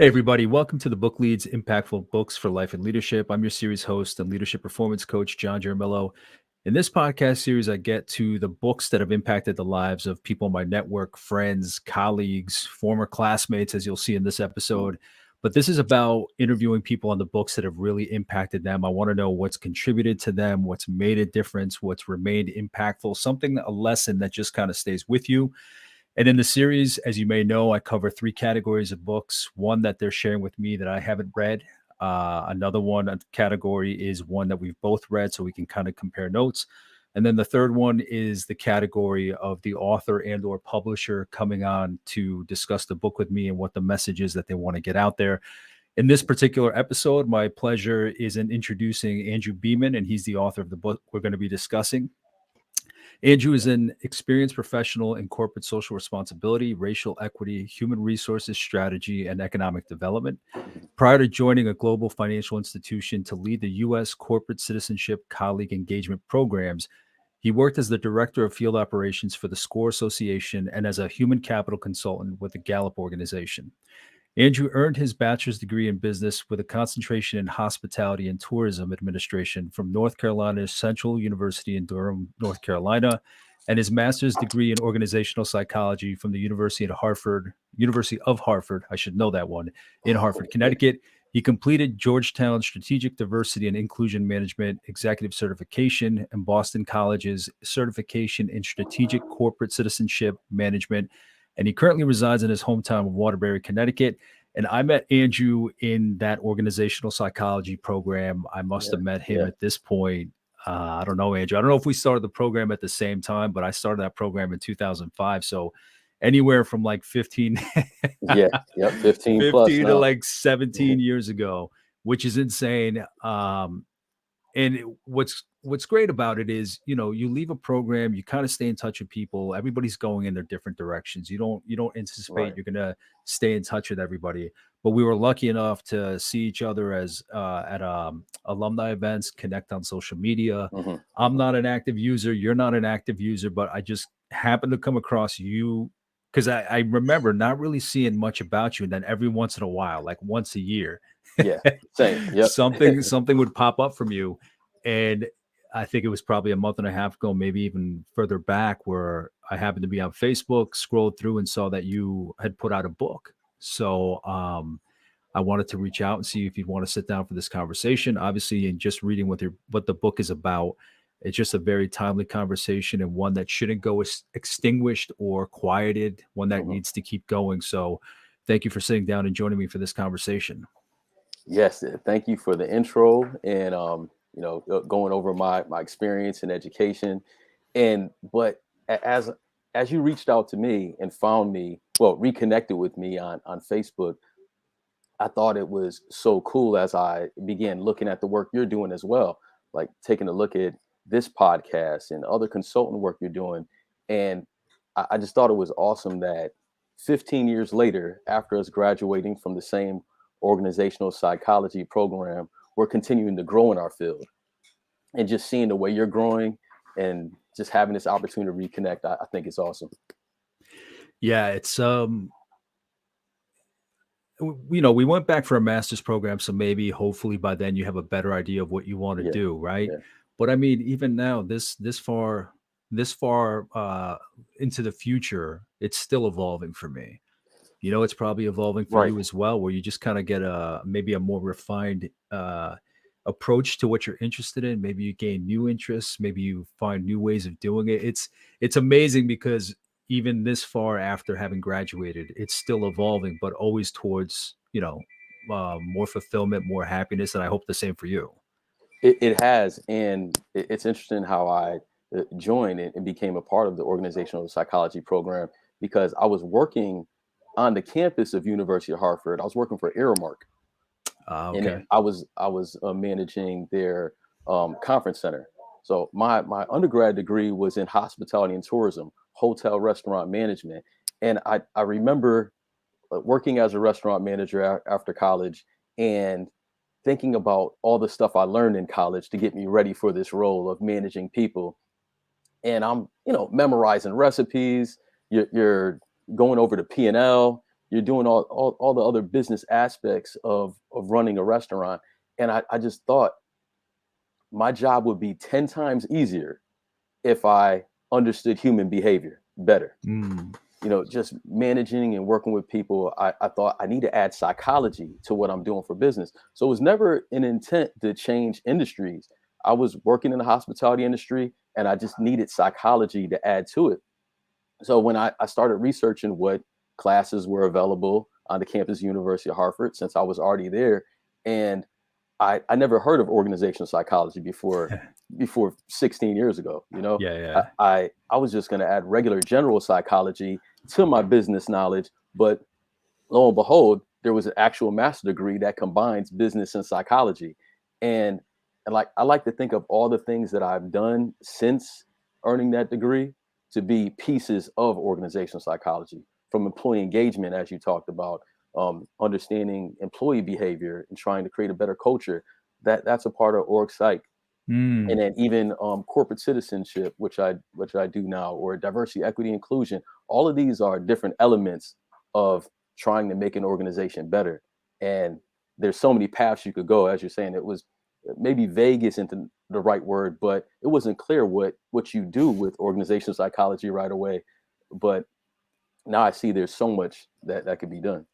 Hey, everybody. Welcome to the Book Leads Impactful Books for Life and Leadership. I'm your series host and leadership performance coach, John Jermillo. In this podcast series, I get to the books that have impacted the lives of people in my network, friends, colleagues, former classmates, as you'll see in this episode. But this is about interviewing people on the books that have really impacted them. I want to know what's contributed to them, what's made a difference, what's remained impactful, something, a lesson that just kind of stays with you. And in the series, as you may know, I cover three categories of books. One that they're sharing with me that I haven't read. Another one category is one that we've both read, so we can kind of compare notes. And then the third one is the category of the author and or publisher coming on to discuss the book with me and what the message is that they want to get out there. In this particular episode, my pleasure is in introducing Andrew Beamon, and he's the author of the book we're going to be discussing. Andrew is an experienced professional in corporate social responsibility, racial equity, human resources strategy, and economic development. Prior to joining a global financial institution to lead the U.S. corporate citizenship colleague engagement programs, he worked as the director of field operations for the SCORE Association and as a human capital consultant with the Gallup organization. Andrew earned his bachelor's degree in business with a concentration in hospitality and tourism administration from North Carolina's Central University in Durham, North Carolina, and his master's degree in organizational psychology from the University of Hartford, I should know that one, in Hartford, Connecticut. He completed Georgetown Strategic Diversity and Inclusion Management Executive Certification and Boston College's Certification in Strategic Corporate Citizenship Management, and he currently resides in his hometown of Waterbury, Connecticut. And I met Andrew in that organizational psychology program. I must have met him at this point. I don't know, Andrew. I don't know if we started the program at the same time, but I started that program in 2005. So anywhere from like 15, 15 plus 15 to now. like 17 years ago, which is insane. And what's great about it is, you leave a program, you kind of stay in touch with people. Everybody's going in their different directions. You don't anticipate Right. you're gonna stay in touch with everybody. But we were lucky enough to see each other as at alumni events, connect on social media. I'm not an active user, you're not an active user, but I just happened to come across you because I remember not really seeing much about you. And then every once in a while, like once a year, Yeah. Same. Yep. something would pop up from you. And I think it was probably a month and a half ago, maybe even further back, where I happened to be on Facebook, scrolled through and saw that you had put out a book. So I wanted to reach out and see if you'd want to sit down for this conversation. Obviously, in just reading what the book is about, it's just a very timely conversation and one that shouldn't go extinguished or quieted, one that needs to keep going. So thank you for sitting down and joining me for this conversation. Yes. Thank you for the intro and going over my experience in education. But as you reached out to me and found me, well, reconnected with me on Facebook, I thought it was so cool as I began looking at the work you're doing as well, like taking a look at this podcast and other consultant work you're doing. And I just thought it was awesome that 15 years later, after us graduating from the same organizational psychology program, we're continuing to grow in our field. And just seeing the way you're growing and just having this opportunity to reconnect, I think it's awesome. Yeah, it's we went back for a master's program, so maybe hopefully by then you have a better idea of what you want to Yeah. do, right? Yeah. But I mean, even now, this far into the future, it's still evolving for me. It's probably evolving for Right. you as well, where you just kind of get maybe a more refined approach to what you're interested in. Maybe you gain new interests, maybe you find new ways of doing it. It's amazing because even this far after having graduated, it's still evolving, but always towards more fulfillment, more happiness, and I hope the same for you. It has, and it's interesting how I joined and became a part of the organizational psychology program because I was working on the campus of University of Hartford. I was working for Aramark, and Okay. I was managing their conference center. So my undergrad degree was in hospitality and tourism, hotel restaurant management, and I remember working as a restaurant manager after college and thinking about all the stuff I learned in college to get me ready for this role of managing people. And I'm, memorizing recipes. You're going over the P&L. you're doing all the other business aspects of running a restaurant. And I just thought my job would be 10 times easier if I understood human behavior better. Mm. Just managing and working with people, I thought I need to add psychology to what I'm doing for business. So it was never an intent to change industries. I was working in the hospitality industry and I just needed psychology to add to it. So when I started researching what classes were available on the campus University of Hartford, since I was already there, and I never heard of organizational psychology before 16 years ago. Yeah, I yeah. I was just going to add regular general psychology to my business knowledge, but lo and behold, there was an actual master degree that combines business and psychology. And like I like to think of all the things that I've done since earning that degree to be pieces of organizational psychology, from employee engagement, as you talked about, understanding employee behavior and trying to create a better culture. That's a part of org psych. And Mm. then even corporate citizenship, which I do now, or diversity, equity, inclusion. All of these are different elements of trying to make an organization better. And there's so many paths you could go. As you're saying, it was maybe vague isn't the right word, but it wasn't clear what you do with organizational psychology right away. But now I see there's so much that could be done.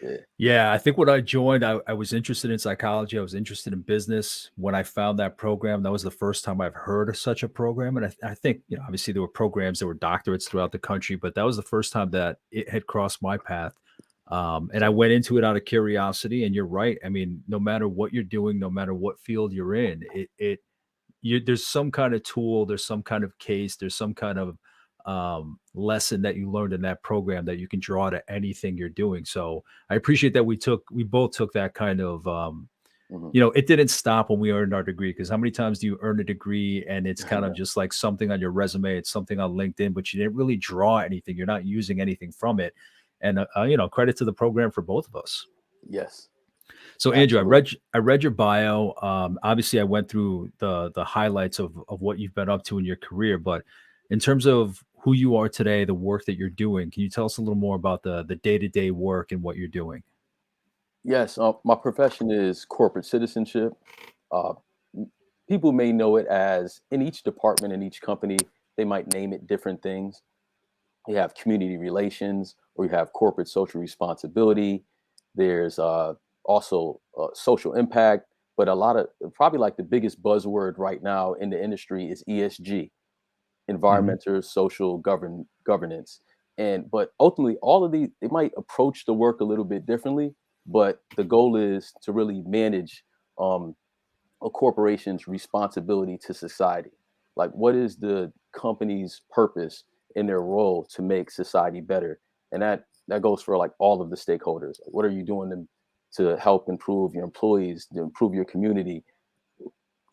Yeah. Yeah, I think when I joined, I was interested in psychology. I was interested in business. When I found that program, that was the first time I've heard of such a program. And I think, obviously there were programs, there were doctorates throughout the country, but that was the first time that it had crossed my path. And I went into it out of curiosity. And you're right. I mean, no matter what you're doing, no matter what field you're in, there's some kind of tool, there's some kind of case, there's some kind of lesson that you learned in that program that you can draw to anything you're doing. So I appreciate that we both took that kind of Hmm. it didn't stop when we earned our degree, because how many times do you earn a degree and it's kind of just like something on your resume, it's something on LinkedIn, but you didn't really draw anything, you're not using anything from it. And credit to the program for both of us. Yes, So Andrew, absolutely. I read your bio. Obviously, I went through the highlights of what you've been up to in your career, but in terms of who you are today, the work that you're doing, can you tell us a little more about the day-to-day work and what you're doing? Yes, my profession is corporate citizenship. Uh, People may know it as, in each department, in each company, they might name it different things. You have community relations, or you have corporate social responsibility. There's also social impact, but a lot of, probably like the biggest buzzword right now in the industry is ESG, Mhm. environmental, social governance. But ultimately, all of these, they might approach the work a little bit differently, but the goal is to really manage um, a corporation's responsibility to society. Like, what is the company's purpose in their role to make society better? And that goes for like all of the stakeholders. Like, what are you doing to help improve your employees, to improve your community?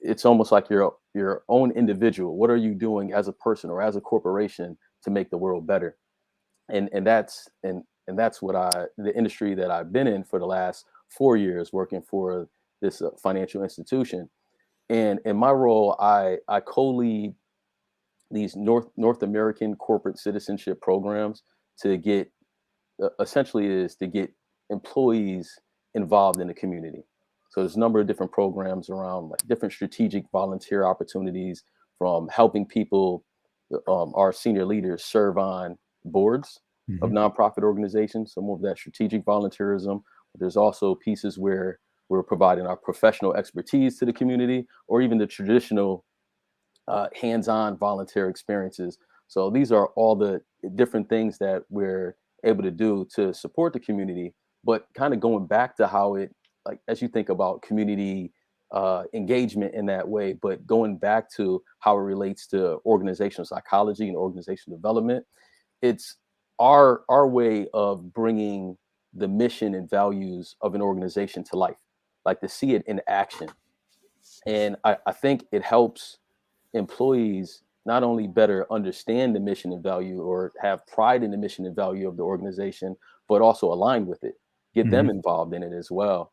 It's almost like your own individual. What are you doing as a person or as a corporation to make the world better? And that's what the industry that I've been in for the last 4 years, working for this financial institution. And in my role, I co-lead these North American corporate citizenship programs to get, essentially is to get employees involved in the community. So there's a number of different programs around, like different strategic volunteer opportunities, from helping people, our senior leaders serve on boards of Mhm. nonprofit organizations, some of that strategic volunteerism. There's also pieces where we're providing our professional expertise to the community, or even the traditional hands-on volunteer experiences. So these are all the different things that we're able to do to support the community. But kind of going back to how it, like, as you think about community engagement in that way, but going back to how it relates to organizational psychology and organizational development, it's our way of bringing the mission and values of an organization to life, like to see it in action. And I think it helps employees not only better understand the mission and value, or have pride in the mission and value of the organization, but also align with it, get them Mhm. involved in it as well.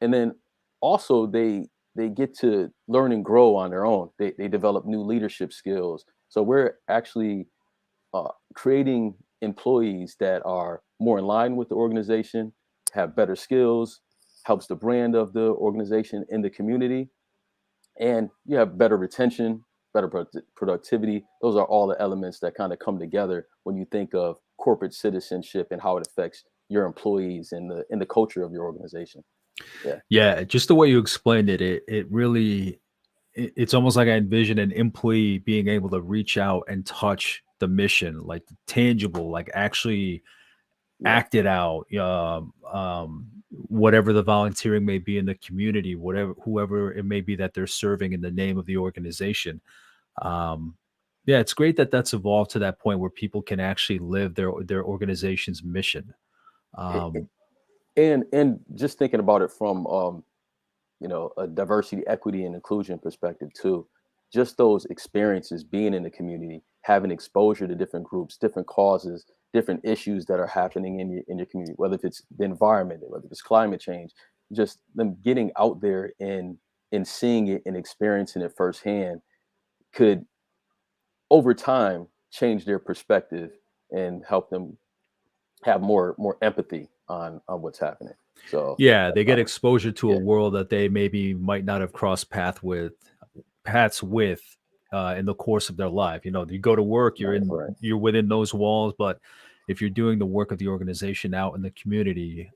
And then also they get to learn and grow on their own. They develop new leadership skills. So we're actually creating employees that are more in line with the organization, have better skills, helps the brand of the organization in the community, and you have better retention, better productivity. Those are all the elements that kind of come together when you think of corporate citizenship and how it affects your employees and the culture of your organization. Yeah. Yeah, just the way you explained it, it really it's almost like I envision an employee being able to reach out and touch the mission, like tangible, like actually Yeah. act it out. Whatever the volunteering may be in the community, whatever whoever it may be that they're serving in the name of the organization. Um, yeah, it's great that that's evolved to that point where people can actually live their organization's mission. A- Um, and just thinking about it from a diversity, equity, and inclusion perspective too. Just those experiences being in the community, having exposure to different groups, different causes, different issues that are happening in your community, whether if it's the environment, whether it's climate change, just them getting out there and seeing it and experiencing it firsthand could over time change their perspective and help them have more empathy on what's happening. So Yeah, that's they get powerful. exposure to a Yeah, world that they maybe might not have crossed paths with in the course of their life. You know, you go to work, right, right. you're within those walls, but if you're doing the work of the organization out in the community,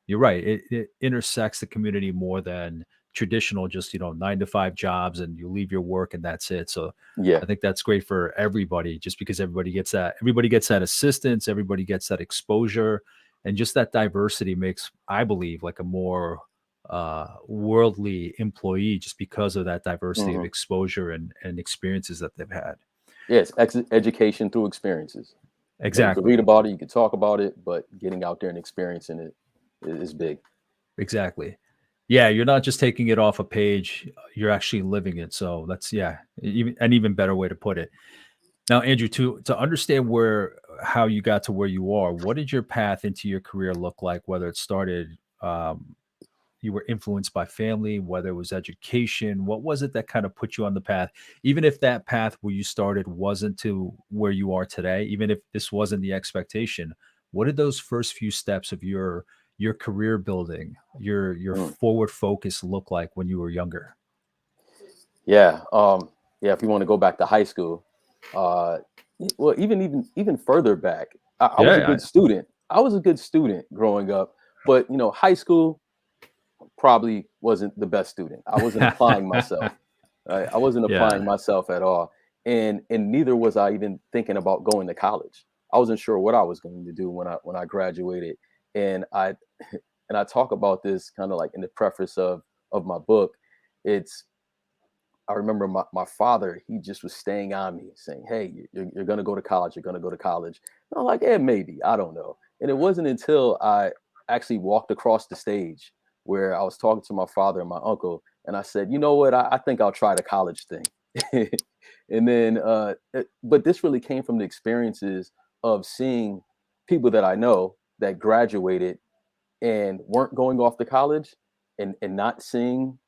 you're right. It intersects the community more than traditional, just 9 to 5 jobs, and you leave your work and that's it. So Yeah. I think that's great for everybody, just because everybody gets that assistance, everybody gets that exposure, and just that diversity makes, I believe, like a more worldly employee, just because of that diversity of Hmm. exposure and experiences that they've had. Yes, education through experiences. You can read Exactly. about it, you can talk about it, but getting out there and experiencing it is big. Exactly. Yeah, you're not just taking it off a page, you're actually living it. So that's, yeah, even better way to put it. Now, Andrew, to understand where how you got to where you are, what did your path into your career look like? Whether it started, you were influenced by family, whether it was education, what was it that kind of put you on the path? Even if that path where you started wasn't to where you are today, even if this wasn't the expectation, what did those first few steps of your career building, your Mm. forward focus look like when you were younger? Yeah, yeah. If you want to go back to high school, uh, well, even further back, I was a Yeah, good student. I was a good student growing up, but high school probably wasn't the best student. I wasn't applying myself. Right? I wasn't yeah, applying myself at all, and neither was I even thinking about going to college. I wasn't sure what I was going to do when I graduated, and I talk about this kind of like in the preface of my book. It's I remember my father, he just was staying on me saying, "Hey, you're going to go to college. You're going to go to college." And I'm like, "Yeah, maybe. I don't know." And it wasn't until I actually walked across the stage where I was talking to my father and my uncle, and I said, "You know what? I think I'll try the college thing." And then, but this really came from the experiences of seeing people that I know that graduated and weren't going off to college and not seeing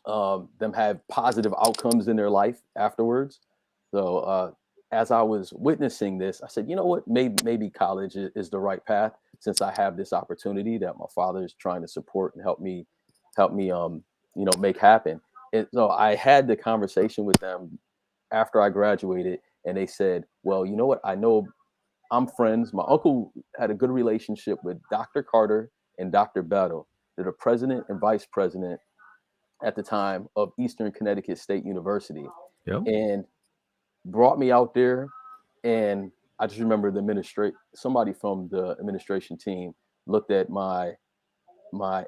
them have positive outcomes in their life afterwards. So as I was witnessing this, I said, you know what, maybe college is the right path since I have this opportunity that my father is trying to support and help me make happen. And so I had the conversation with them after I graduated, and they said, well, you know what, I know I'm friends. My uncle had a good relationship with Dr. Carter and Dr. Battle. They're the president and vice president at the time of Eastern Connecticut State University, yep, and brought me out there. And I just remember somebody from the administration team looked at my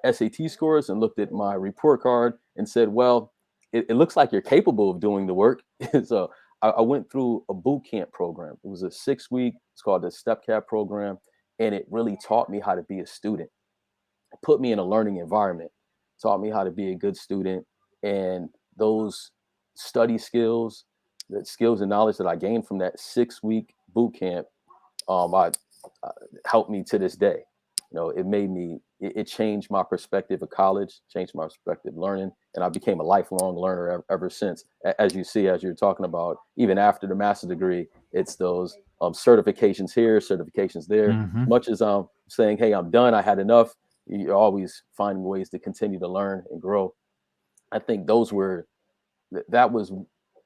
SAT scores and looked at my report card and said, "Well, it looks like you're capable of doing the work." So I went through a boot camp program. It was a 6 week. It's called the Step Cap program, and it really taught me how to be a student, put me in a learning environment, taught me how to be a good student, and those study skills, the skills and knowledge that I gained from that 6 week boot camp, I uh, helped me to this day. It made me. It changed my perspective of college, changed my perspective of learning, and I became a lifelong learner ever since. As you see, as you're talking about, even after the master's degree, it's those certifications here, certifications there. Hmm. Much as I'm saying, hey, I'm done, I had enough, you're always finding ways to continue to learn and grow. I think that was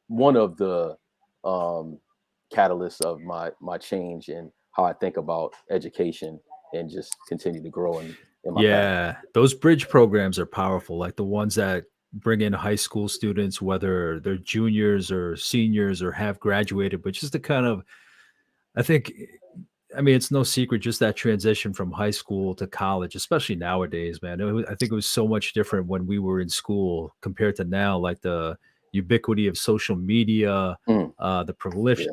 one of the um, catalysts of my change in how I think about education and just continue to grow in my path. Yeah, those bridge programs are powerful, like the ones that bring in high school students, whether they're juniors or seniors or have graduated, but just to kind of, I think, I mean, it's no secret, just that transition from high school to college, especially nowadays, man. I think it was so much different when we were in school compared to now, like the ubiquity of social media, Mm, yeah, the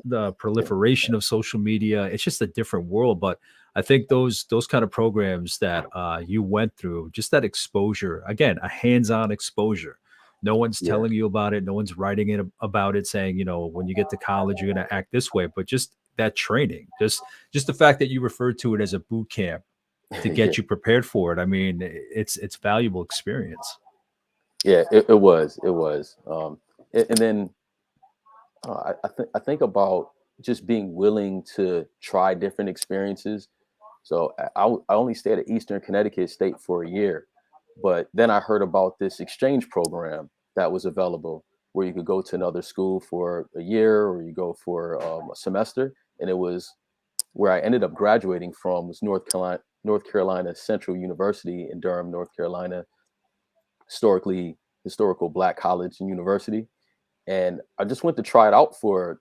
yeah, proliferation of social media. It's just a different world. But I think those kind of programs that you went through, just that exposure, again, a hands-on exposure. No one's yeah, telling you about it. No one's writing it about it, saying, when you get to college, you're going to act this way. But just that training, just the fact that you referred to it as a boot camp to yeah, get you prepared for it. I mean, it's valuable experience. yeah. It was, and then I think about just being willing to try different experiences. So I only stayed at Eastern Connecticut State for a year, but then I heard about this exchange program that was available where you could go to another school for a year or you go for a semester, and it was where I ended up graduating from was North Carolina Central University in Durham, North Carolina, historical Black college and university, and I just went to try it out for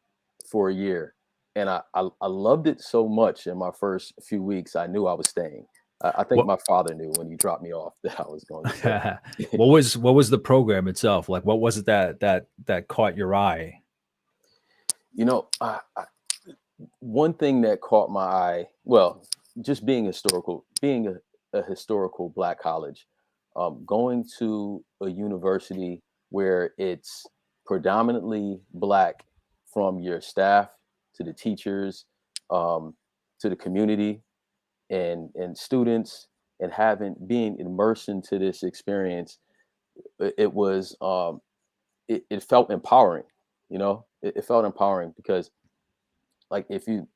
a year, and I loved it so much. In my first few weeks, I knew I was staying. I think What my father knew when he dropped me off that I was going to stay. what was the program itself? Like, what was it that caught your eye? You know, one thing that caught my eye, well, just being a historical Black college, going to a university where it's predominantly Black, from your staff to the teachers, um, to the community and students, and having being immersed into this experience, it was it felt empowering. It felt empowering because, like, if you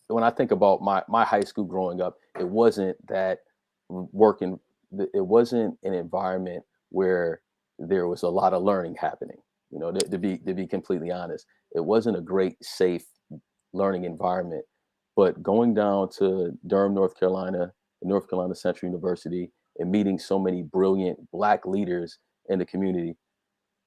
when I think about my high school growing up, it wasn't that working. It wasn't an environment where there was a lot of learning happening. To be completely honest, it wasn't a great, safe learning environment. But going down to Durham, North Carolina, and North Carolina Central University, and meeting so many brilliant Black leaders in the community,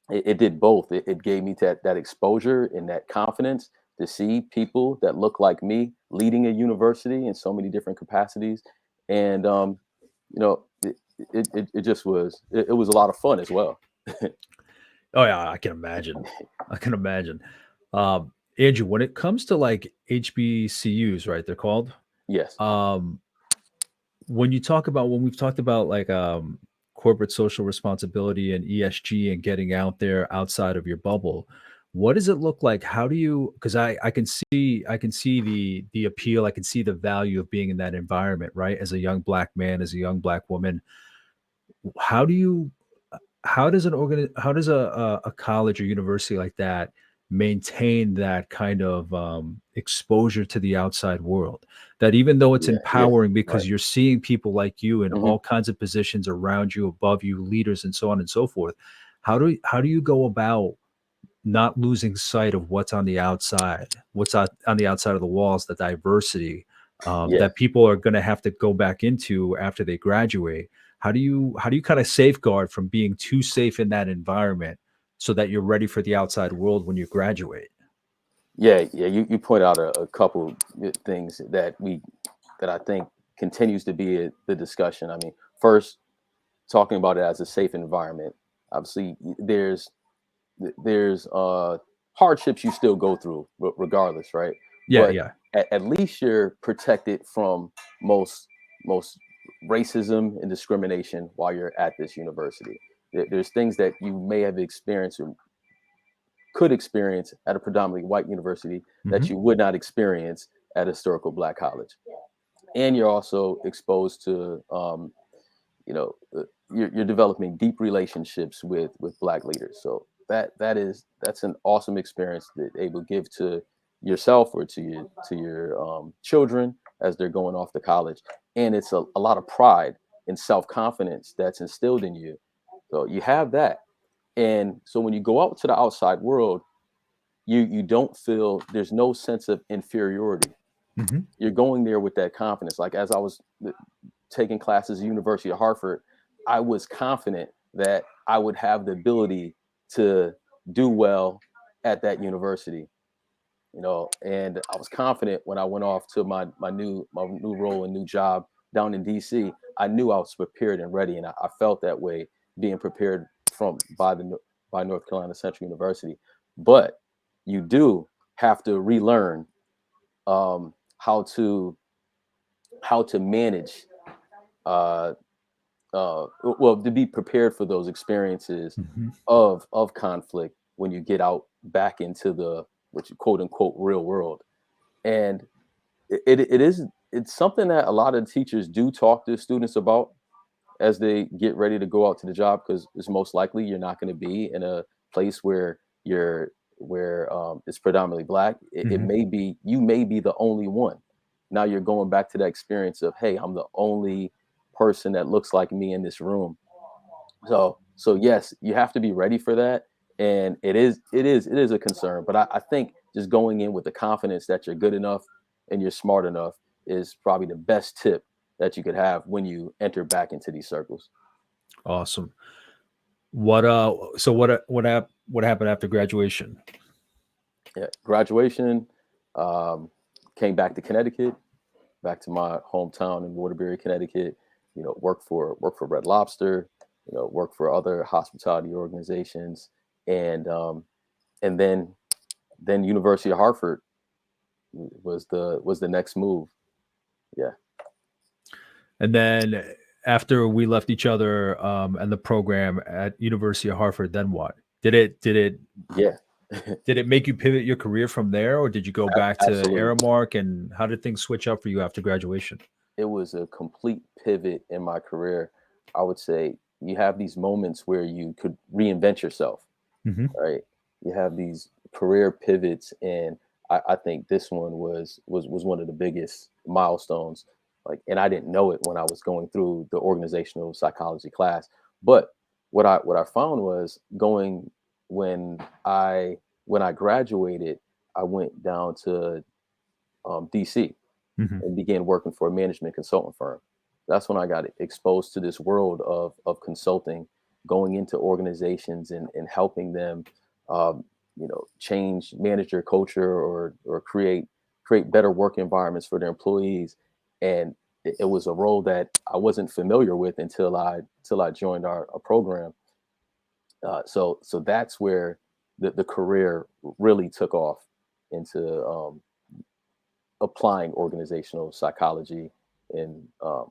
it did both. It gave me that exposure and that confidence to see people that look like me leading a university in so many different capacities, and it just it was a lot of fun as well. Oh yeah, I can imagine. I can imagine. Andrew, when it comes to like HBCUs, right? They're called. Yes. Um, when we've talked about like corporate social responsibility and ESG and getting out there outside of your bubble, what does it look like? How do you, because I can see the appeal, I can see the value of being in that environment, right? As a young black man, as a young black woman, how do you how does a college or university like that maintain that kind of exposure to the outside world, that even though it's Yeah. Yeah. empowering Right. because you're seeing people like you in Hmm. all kinds of positions around you, above you, leaders and so on and so forth, how do you go about not losing sight of what's on the outside, what's on the outside of the walls, the diversity Yeah. that people are going to have to go back into after they graduate? How do you kind of safeguard from being too safe in that environment so that you're ready for the outside world when you graduate? Yeah. Yeah. You point out a couple things that I think continues to be the discussion. I mean, first, talking about it as a safe environment. Obviously, there's hardships you still go through regardless, right? Yeah, But yeah. at least you're protected from most racism and discrimination while you're at this university. There's things that you may have experienced or could experience at a predominantly white university Hmm. that you would not experience at a historical Black college. And you're also exposed to you're developing deep relationships with Black leaders. So that's an awesome experience that they will give to yourself or to your children as they're going off to college. And it's a lot of pride and self-confidence that's instilled in you. So you have that. And so when you go out to the outside world, you don't feel, there's no sense of inferiority. Hmm. You're going there with that confidence. Like as I was taking classes at University of Hartford, I was confident that I would have the ability to do well at that university, and I was confident when I went off to my new role and new job down in DC. I knew I was prepared and ready, and I felt that way being prepared from by North Carolina Central University. But you do have to relearn um, how to manage, uh, well, to be prepared for those experiences Hmm. of conflict when you get out back into the, what you quote unquote, real world. And it's something that a lot of teachers do talk to students about as they get ready to go out to the job, because it's most likely you're not going to be in a place where it's predominantly black. It Hmm. may be, you may be the only one. Now you're going back to that experience of, hey, I'm the only person that looks like me in this room. So yes, you have to be ready for that. And it is a concern. But I think just going in with the confidence that you're good enough and you're smart enough is probably the best tip that you could have when you enter back into these circles. Awesome. What happened after graduation? Yeah. Graduation, um, came back to Connecticut, back to my hometown in Waterbury, Connecticut. Work for Red Lobster. Work for other hospitality organizations, and then University of Hartford was the next move. Yeah, And then after we left each other, and the program at University of Hartford, then what? yeah, Did it make you pivot your career from there, or did you go back to absolutely. Aramark? And how did things switch up for you after graduation? It was a complete pivot in my career. I would say you have these moments where you could reinvent yourself, Hmm. right? You have these career pivots, and I think this one was one of the biggest milestones. Like, and I didn't know it when I was going through the organizational psychology class. But what I found was going when I when I graduated, I went down to DC Hmm. and began working for a management consultant firm. That's when I got exposed to this world of consulting, going into organizations and helping them, change manager culture, or create better work environments for their employees. And it was a role that I wasn't familiar with until I joined our program. So that's where the career really took off into applying organizational psychology and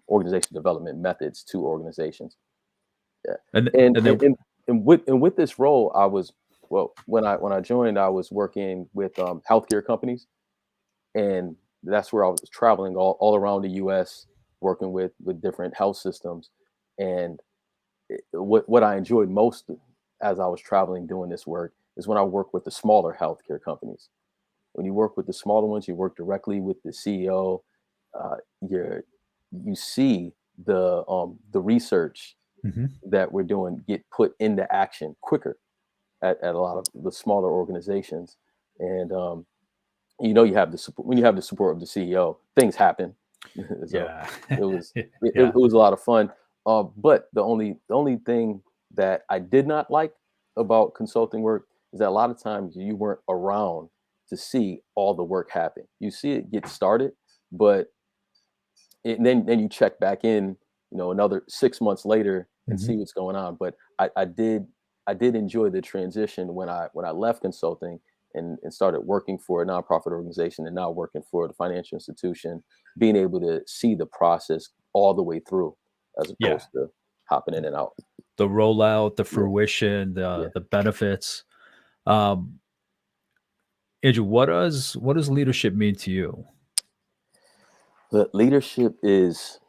organization development methods to organizations. Yeah, And and and and, then and, and with this role, I was, well, when I joined, I was working with healthcare companies, and that's where I was traveling all around the U.S. working with different health systems. And what I enjoyed most as I was traveling doing this work is when I worked with the smaller healthcare companies. When you work with the smaller ones, you work directly with the CEO. Uh, you're you see the research Mhm. that we're doing get put into action quicker at a lot of the smaller organizations. And you have the support. When you have the support of the CEO, things happen. So Yeah. it Yeah. was a lot of fun. But the only thing that I did not like about consulting work is that a lot of times you weren't around to see all the work happen. You see it get started, but then you check back in, another 6 months later and Mhm. see what's going on. But I did enjoy the transition when I left consulting and started working for a nonprofit organization and now working for the financial institution, being able to see the process all the way through as Yeah. opposed to hopping in and out. The rollout, the Yeah, fruition, yeah. the benefits. Um, Andrew, what does leadership mean to you? But leadership is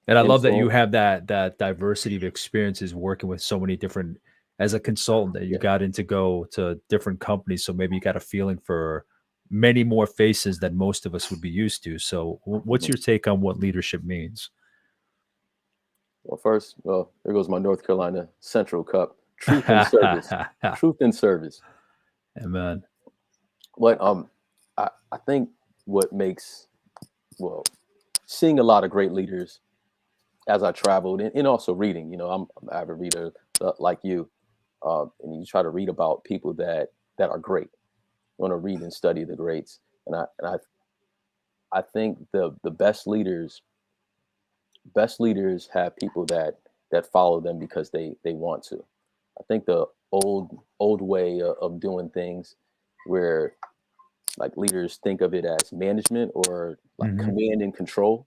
And I love that you influence. have that diversity of experiences working with so many different, as a consultant, that you Yeah, got in to go to different companies. So maybe you got a feeling for many more faces than most of us would be used to. So what's Mhm. your take on what leadership means? Well, first, well, there goes my North Carolina Central Cup. Truth and service. Truth and service. Amen. What I think what makes, well, seeing a lot of great leaders as I traveled, and also reading. I'm an avid reader, like you, and you try to read about people that are great. You want to read and study the greats, and I think the best leaders have people that follow them because they want to. I think the old way of doing things, where like leaders think of it as management or like Hmm. command and control,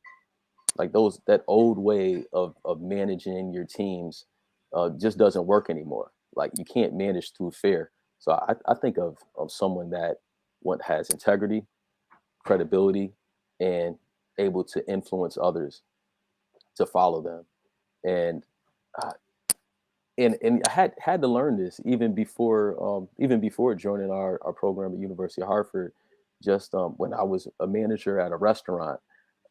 like those that old way of managing your teams just doesn't work anymore. Like you can't manage through fear. So I think of someone that what has integrity, credibility, and able to influence others to follow them. And uh, and I had to learn this even before joining our program at University of Hartford. Just when I was a manager at a restaurant,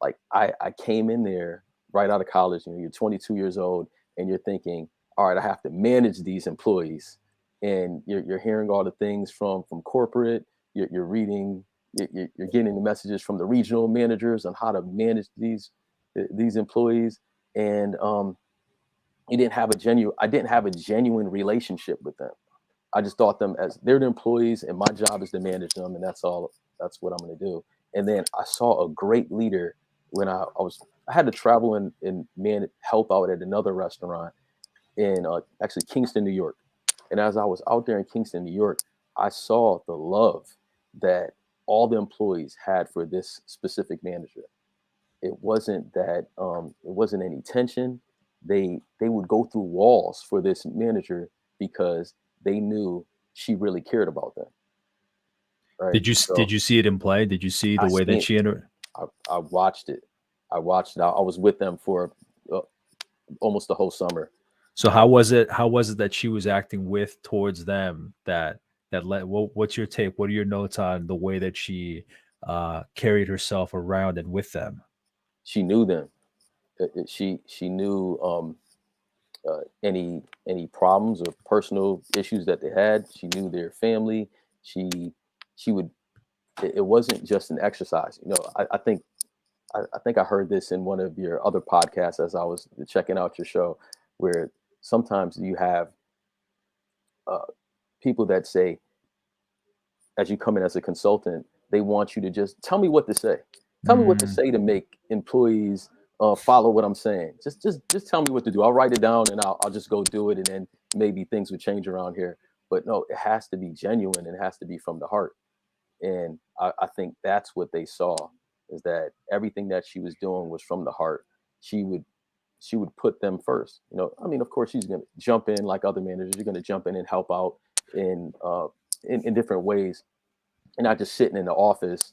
like I came in there right out of college. You're 22 years old, and you're thinking, all right, I have to manage these employees, and you're hearing all the things from corporate. You're reading, you're getting the messages from the regional managers on how to manage these employees, and I didn't have a genuine relationship with them. I just thought them as they're the employees and my job is to manage them, and that's what I'm going to do. And then I saw a great leader when I had to travel and help out at another restaurant in actually Kingston, New York. And as I was out there in Kingston, New York, I saw the love that all the employees had for this specific manager. It wasn't any tension. They would go through walls for this manager because they knew she really cared about them, right? Did So you see it in play? Did you see I the way that seen she entered? I watched it. I was with them for uh, almost the whole summer. So uh, how was it that she was acting with towards them that led what's your take? What are your notes on the way that she carried herself around and with them? she knew them. She knew any problems or personal issues that they had. She knew their family. She would. It wasn't just an exercise. I think I heard this in one of your other podcasts as I was checking out your show, where sometimes you have uh, people that say, as you come in as a consultant, they want you to just tell me what to say. Tell me what to Mm, say to make employees follow what I'm saying. Just tell me what to do. I'll write it down and I'll just go do it, and then maybe things would change around here. But no, it has to be genuine and it has to be from the heart. And I think that's what they saw, is that everything that she was doing was from the heart. She would put them first. I mean, of course, she's going to jump in like other managers. You're going to jump in and help out in in different ways, and not just sitting in the office,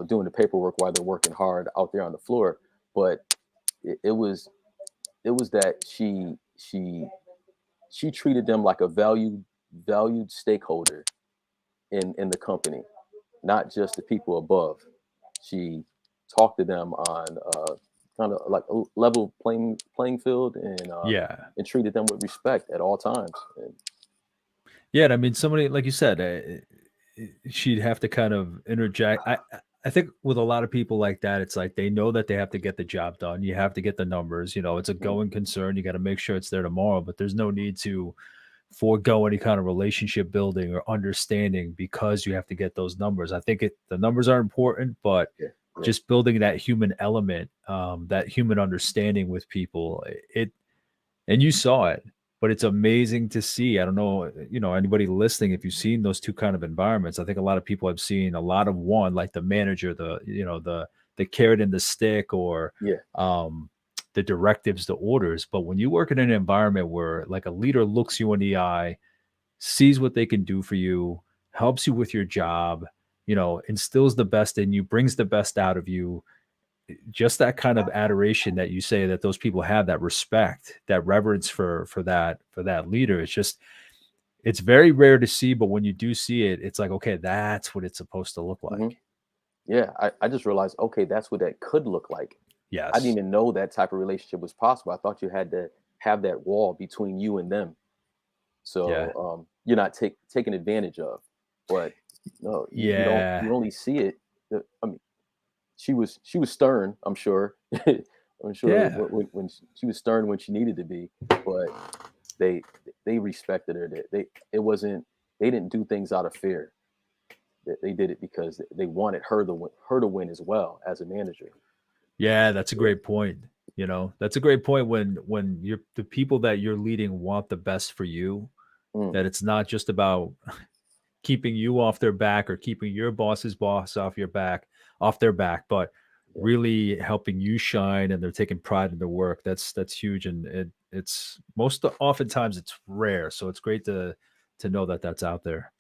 doing the paperwork while they're working hard out there on the floor. But it was that she treated them like a valued stakeholder in the company, not just the people above. She talked to them on kind of like a level playing field, yeah. and treated them with respect at all times. And Yeah, and I mean, somebody like you said, she'd have to kind of interject. I think with a lot of people like that, it's like they know that they have to get the job done. You have to get the numbers. It's a mhm, going concern. You got to make sure it's there tomorrow. But there's no need to forego any kind of relationship building or understanding because you have to get those numbers. I think the numbers are important, but yeah, yeah, just building that human element, that human understanding with people, and you saw it, but it's amazing to see. I don't know, anybody listening, if you've seen those two kind of environments. I think a lot of people have seen a lot of one, like the manager, the carrot and the stick, or yeah, um, the directives, the orders. But when you work in an environment where like a leader looks you in the eye, sees what they can do for you, helps you with your job, instills the best in you, brings the best out of you, just that kind of adoration that you say that those people have, that respect, that reverence for that leader. It's just It's very rare to see, but when you do see it, it's like, okay, that's what it's supposed to look Hmm. like. Yeah, I just realized, okay, that's what that could look like. I didn't Yes. even know that type of relationship was possible. I thought you had to have that wall between you and them, so Yeah. you're not taken advantage of. But no, you don't. Yeah. You only see it. I mean, she was stern. I'm sure. I'm sure Yeah. when she was stern when she needed to be, but they they respected her. They it wasn't they didn't do things out of fear. They did it because they wanted her to win as well as a manager. Yeah, that's a great point. You know, that's a great point when you're the people that you're leading want the best for you, Mm, that it's not just about keeping you off their back or keeping your boss's boss off their back, but yeah. really helping you shine and they're taking pride in their work. That's huge and it's oftentimes it's rare. So it's great to know that that's out there.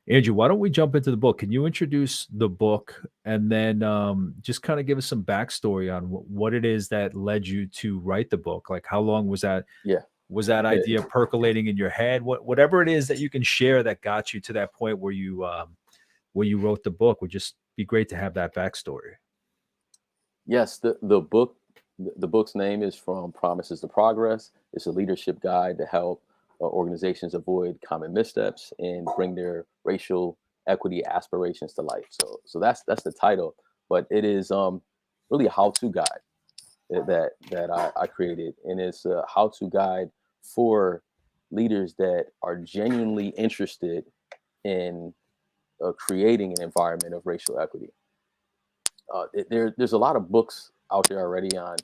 Andrew, why don't we jump into the book? Can you introduce the book and then just kind of give us some backstory on what it is that led you to write the book? Like, how long Yeah. was that idea percolating in your head? Whatever it is that you can share that got you to that point where you wrote the book would just be great to have that backstory. Yes, the book's name is From Promises to Progress. It's a leadership guide to help organizations avoid common missteps and bring their racial equity aspirations to life. So that's the title, but it is really a how-to guide that I created, and it's a how-to guide for leaders that are genuinely interested in creating an environment of racial equity. There's a lot of books out there already on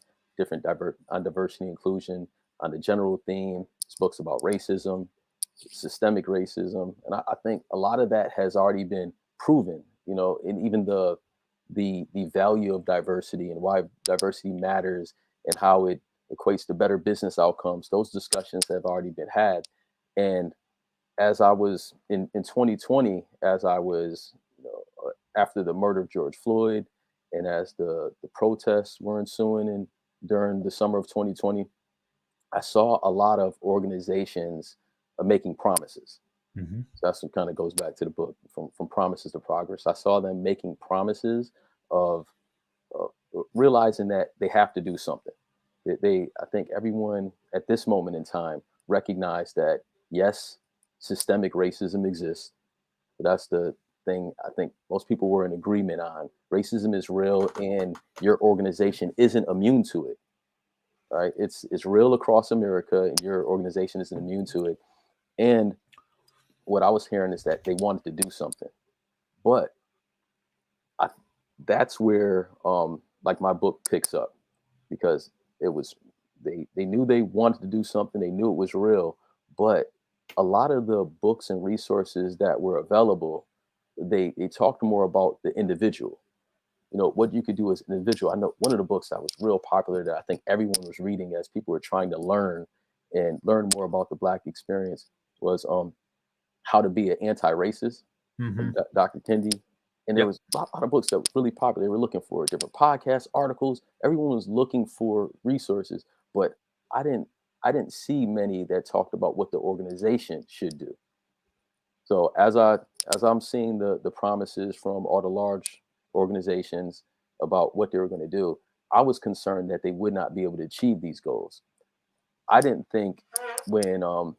on diversity inclusion, on the general theme. It's books about racism, systemic racism, and I think a lot of that has already been proven. And even the value of diversity and why diversity matters and how it equates to better business outcomes. Those discussions have already been had, and as I was in 2020, as I was, after the murder of George Floyd, and as the protests were ensuing, and during the summer of 2020, I saw a lot of organizations making promises. Mhm. So that's what kind of goes back to the book, from promises to progress. I saw them making promises of realizing that they have to do something. I think everyone at this moment in time recognize that yes, systemic racism exists. That's the thing I think most people were in agreement on. Racism is real, and your organization isn't immune to it. Right? It's real across America, and your organization isn't immune to it. And what I was hearing is that they wanted to do something, but I, that's where like my book picks up, because it was they knew they wanted to do something, they knew it was real, but a lot of the books and resources that were available, they talked more about the individual, what you could do as an individual. I know one of the books that was real popular that I think everyone was reading as people were trying to learn more about the Black experience was How to Be an Anti-Racist from Mhm. Dr. Kendi. And there Yep. was a lot of books that were really popular. They were looking for different podcasts, articles. Everyone was looking for resources, but I didn't I didn't see many that talked about what the organization should do. So as I'm seeing the promises from all the large organizations about what they were going to do, I was concerned that they would not be able to achieve these goals. I didn't think when uh,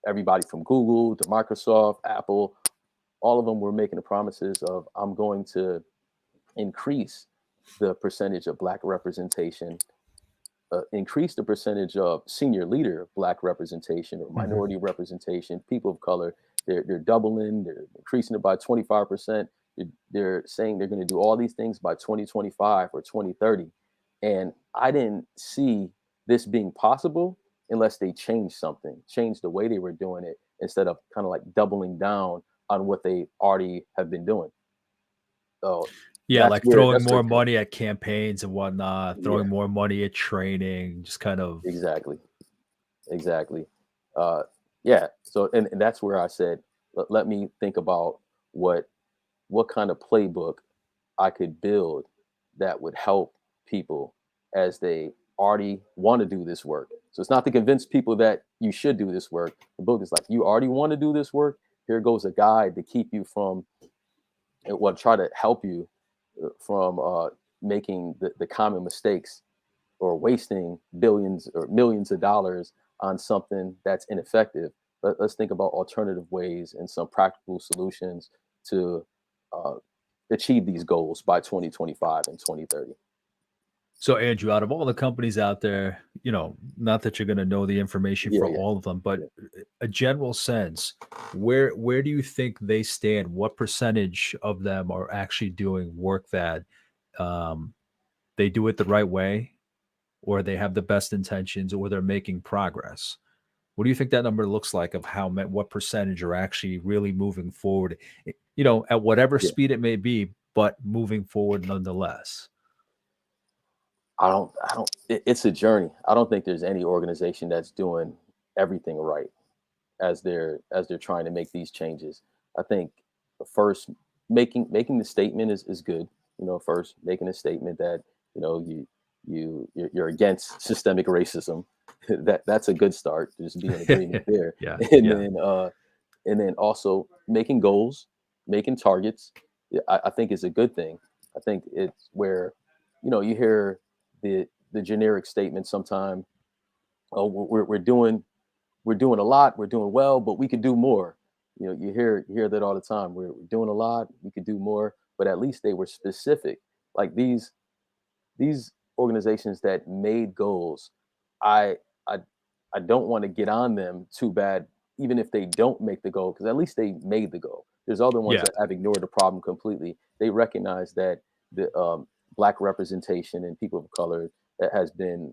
everybody from Google to Microsoft, Apple, all of them were making the promises of, I'm going to increase the percentage of Black representation, increase the percentage of senior leader Black representation or Mhm. minority representation, people of color. They're doubling, they're increasing it by 25%. They're saying they're going to do all these things by 2025 or 2030. And I didn't see this being possible unless they changed something, changed the way they were doing it, instead of kind of like doubling down on what they already have been doing. So Yeah, like throwing that's where more it came. money at campaigns and whatnot, Yeah, throwing more money at training, just kind of exactly. Exactly. Uh, yeah. So, and that's where I said, let me think about what kind of playbook I could build that would help people as they already want to do this work. So it's not to convince people that you should do this work. The book is like, you already want to do this work. Here goes a guide to keep you from, well, try to help you from making the common mistakes or wasting billions or millions of dollars on something that's ineffective. Let's think about alternative ways and some practical solutions to uh, achieve these goals by 2025 and 2030. So, Andrew, out of all the companies out there, not that you're going to know the information Yeah, for yeah, all of them, but yeah. a general sense, where do you think they stand? What percentage of them are actually doing work that um, they do it the right way, or they have the best intentions, or they're making progress? What do you think that number looks like of what percentage are actually really moving forward, at whatever Yeah. speed it may be, but moving forward nonetheless? It's a journey. I don't think there's any organization that's doing everything right as they're trying to make these changes. I think first making the statement is good. First making a statement that you're against systemic racism. That's a good start. Just be in agreement there, Yeah, and yeah. then also making goals, making targets. Yeah, I think is a good thing. I think it's where you hear the generic statement sometime. Oh, we're doing a lot, we're doing well, but we could do more. You hear that all the time. We're doing a lot, we could do more, but at least they were specific. Like these organizations that made goals, I I I don't want to get on them too bad, even if they don't make the goal, because at least they made the goal. There's other ones Yeah. that have ignored the problem completely. They recognize that the black representation and people of color that has been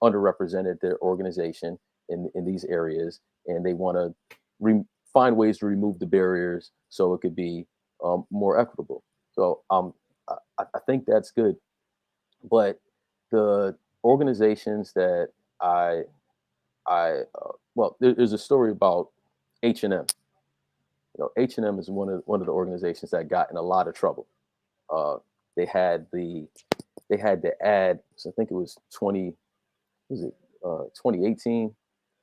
underrepresented their organization in these areas, and they want to find ways to remove the barriers so it could be more equitable. So I think that's good. But the organizations that well, there's a story about H&M. H&M is one of the organizations that got in a lot of trouble. Uh, they had the ad. So I think it was 2018,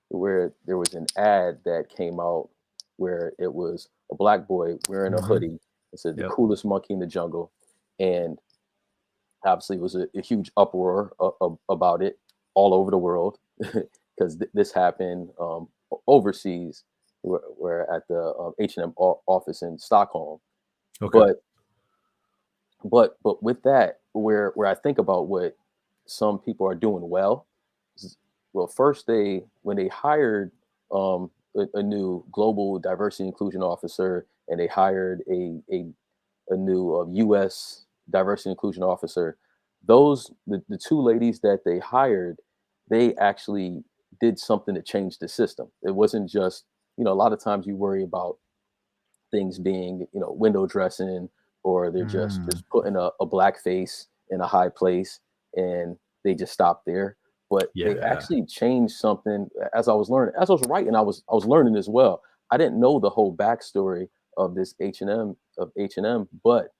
where there was an ad that came out where it was a black boy wearing a Mhm. hoodie. It said the Yep. coolest monkey in the jungle, and obviously it was a huge uproar about it all over the world because this happened overseas, where at the H&M office in Stockholm. Okay. But but with that, where I think about what some people are doing well is, well, first they when they hired a new global diversity inclusion officer, and they hired a new U.S. diversity inclusion officer. The two ladies that they hired, they actually did something to change the system. It wasn't just, a lot of times you worry about things being, window dressing, or they're just Mm. just putting a black face in a high place, and they just stop there. But they Yeah. actually changed something. As I was writing, I was learning as well. I didn't know the whole backstory of this H&M, but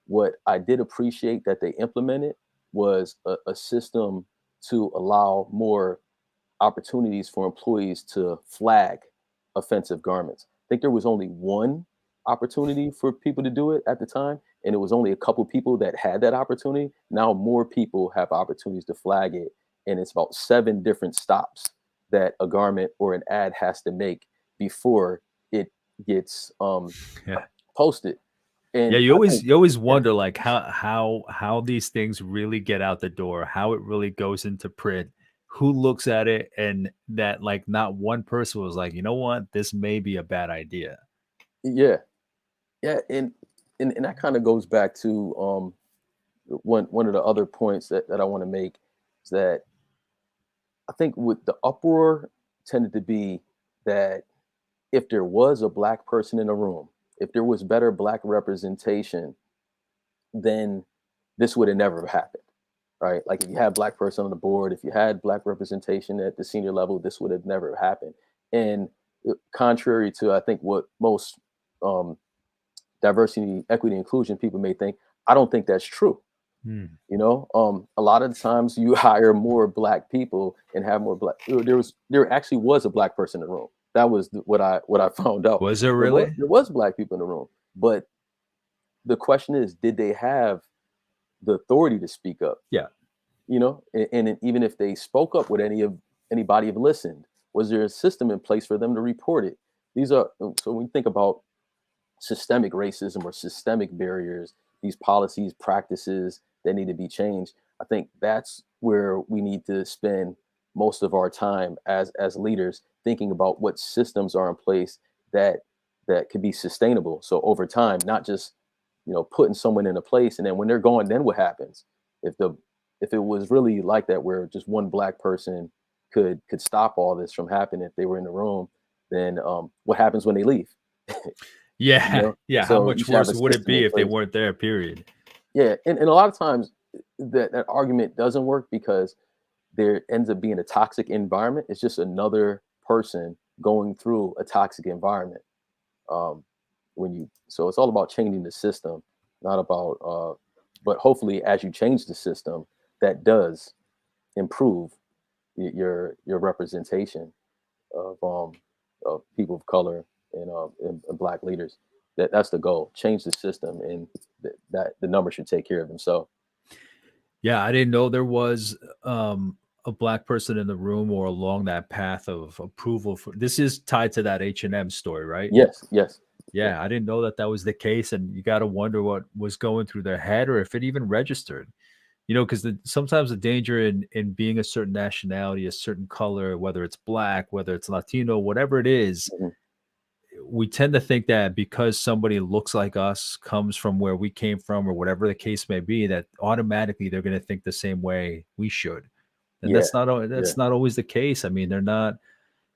what I did appreciate that they implemented was a system to allow more opportunities for employees to flag offensive garments. I think there was only one opportunity for people to do it at the time, and it was only a couple people that had that opportunity. Now more people have opportunities to flag it, and it's about 7 different stops that a garment or an ad has to make before it gets Yeah. posted. Yeah, And you I always think, you always yeah, wonder, like, how these things really get out the door, how it really goes into print, who looks at it, and that, like, not one person was like, "You know what? This may be a bad idea." yeah, yeah, and that kind of goes back to one of the other points that I want to make is that I think with the uproar tended to be that if there was a black person in a room, if there was better black representation, then this would have never happened, right? Like if you had black person on the board, if you had black representation at the senior level, this would have never happened. And contrary to I think what most um, diversity, equity, inclusion people may think, I don't think that's true. Hmm. A lot of the times you hire more black people and have more black. There actually was a black person in the room. That was what I found out. Was it There was really? there was black people in the room, but the question is, did they have the authority to speak up? Yeah. And even if they spoke up, would anybody have listened? Was there a system in place for them to report it? These are so when you think about systemic racism or systemic barriers, these policies, practices that need to be changed. I think that's where we need to spend most of our time as leaders, thinking about what systems are in place that could be sustainable. So over time, not just putting someone in a place and then when they're gone, then what happens? If the if it was really like that, where just one black person could stop all this from happening if they were in the room, then what happens when they leave? you Yeah. know Yeah. How so you much should have worse a would it system be in if they place. weren't there? Period. Yeah, and a lot of times that argument doesn't work because there ends up being a toxic environment. It's just another person going through a toxic environment. um so it's all about changing the system, not about but hopefully as you change the system, that does improve your representation of people of color and black leaders. That's the goal. Change the system, and that the number should take care of themselves. Yeah, I didn't know there was a black person in the room or along that path of approval for this is tied to that H&M story, right? Yes, yes, yeah. Yeah, I didn't know that that was the case, and you got to wonder what was going through their head or if it even registered. Because sometimes the danger in being a certain nationality, a certain color, whether it's black, whether it's Latino, whatever it is, Mhm. we tend to think that because somebody looks like us, comes from where we came from, or whatever the case may be, that automatically they're going to think the same way we should. And Yeah, yeah. that's not always the case. I mean, they're not,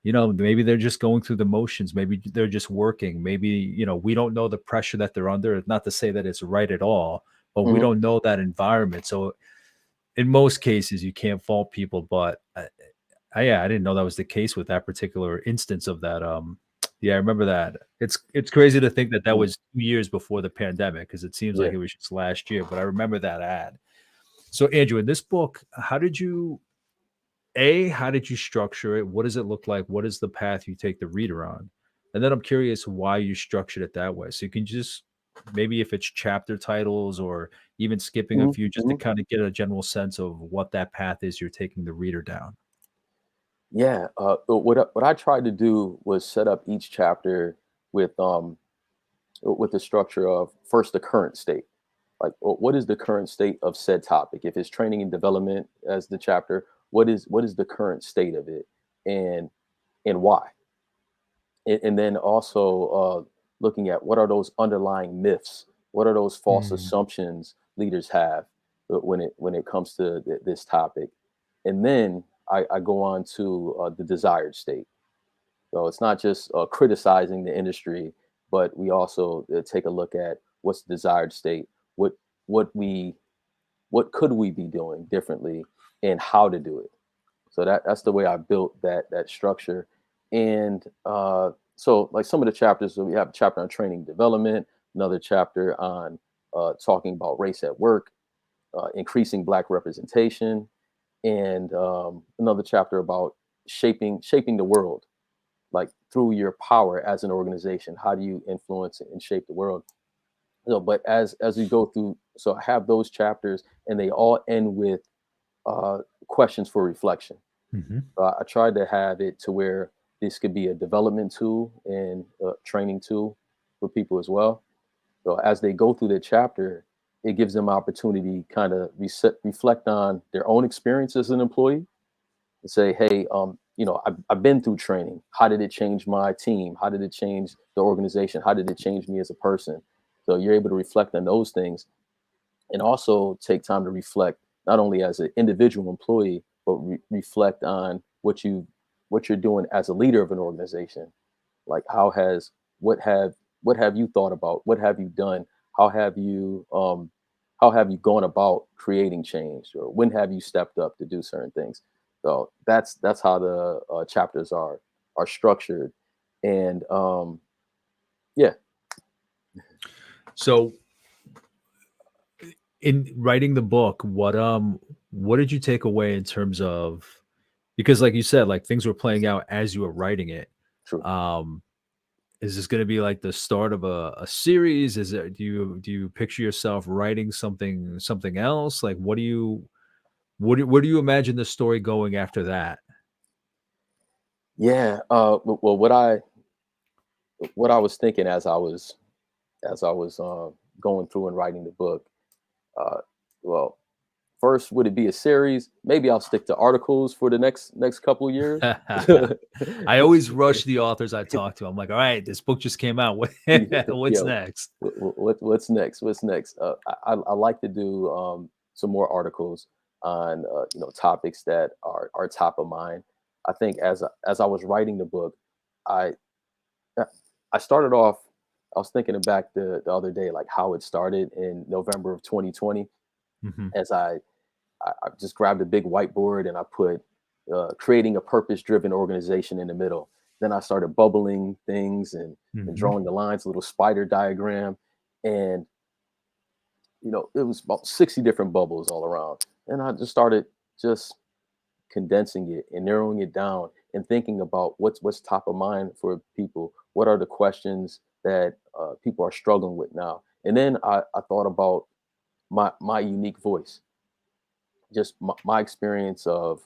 maybe they're just going through the motions. Maybe they're just working. Maybe, we don't know the pressure that they're under. Not to say that it's right at all, but we Mhm. don't know that environment. So in most cases, you can't fault people. But yeah, I didn't know that was the case with that particular instance of that. Yeah, I remember that. It's crazy to think that that Mhm. was 2 years before the pandemic because it seems Yeah. like it was just last year. But I remember that ad. So Andrew, in this book, how did you structure it? What does it look like? What is the path you take the reader on? And then I'm curious why you structured it that way. So you can just maybe if it's chapter titles or even skipping a Mhm. few just to Mhm. kind of get a general sense of what that path is you're taking the reader down. Yeah. What I tried to do was set up each chapter with the structure of first the current state. Like, what is the current state of said topic? If it's training and development as the chapter, what is the current state of it, and why? And then also looking at what are those underlying myths, what are those false Mm, assumptions leaders have when it comes to this topic, and then I go on to the desired state. So it's not just criticizing the industry, but we also take a look at what's the desired state, what what we what could we be doing differently, and how to do it. So that's the way I built that structure. And so like some of the chapters, so we have a chapter on training development, another chapter on talking about race at work, increasing black representation, and another chapter about shaping the world, like through your power as an organization. How do you influence and shape the world? But as we go through, so I have those chapters, and they all end with uh, questions for reflection. mhm. I tried to have it to where this could be a development tool and a training tool for people as well. So as they go through the chapter, it gives them opportunity kind of reflect on their own experience as an employee and say, hey, I've been through training. How did it change my team? How did it change the organization? How did it change me as a person? So you're able to reflect on those things and also take time to reflect not only as an individual employee, but reflect on what you're doing as a leader of an organization. Like what have you thought about? What have you done? How have you gone about creating change, or when have you stepped up to do certain things? So that's how the chapters are structured, and yeah. So In writing the book, what did you take away in terms of, because like you said, like things were playing out as you were writing it. True. Um, is this gonna be like the start of a series? Is it, do you picture yourself writing something else? Like where do you imagine the story going after that? Yeah. Well, what I was thinking as I was going through and writing the book. Uh, well, first, would it be a series? Maybe I'll stick to articles for the next couple years. I always rush the authors I talk to. I'm like, all right, this book just came out. Yeah. What's next? What's next? What's next? I like to do some more articles on topics that are top of mind. I think as I was writing the book, I uh, I started off. I was thinking back the other day, like how it started in November of 2020. Mhm. As I just grabbed a big whiteboard and I put creating a purpose-driven organization in the middle. Then I started bubbling things and Mhm. drawing the lines, a little spider diagram, and it was about 60 different bubbles all around. And I just started just condensing it and narrowing it down and thinking about what's top of mind for people. What are the questions that people are struggling with now? And then I thought about my unique voice, just my experience of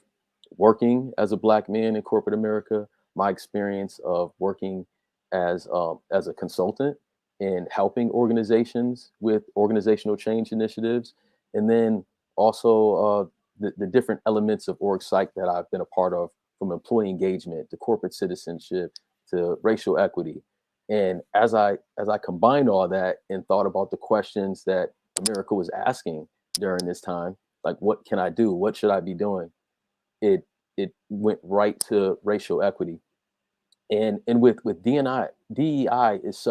working as a black man in corporate America, my experience of working as a consultant and helping organizations with organizational change initiatives, and then also the different elements of org psych that I've been a part of, from employee engagement to corporate citizenship to racial equity. And as I combined all that and thought about the questions that America was asking during this time, like what can I do? What should I be doing? It went right to racial equity. And with DEI is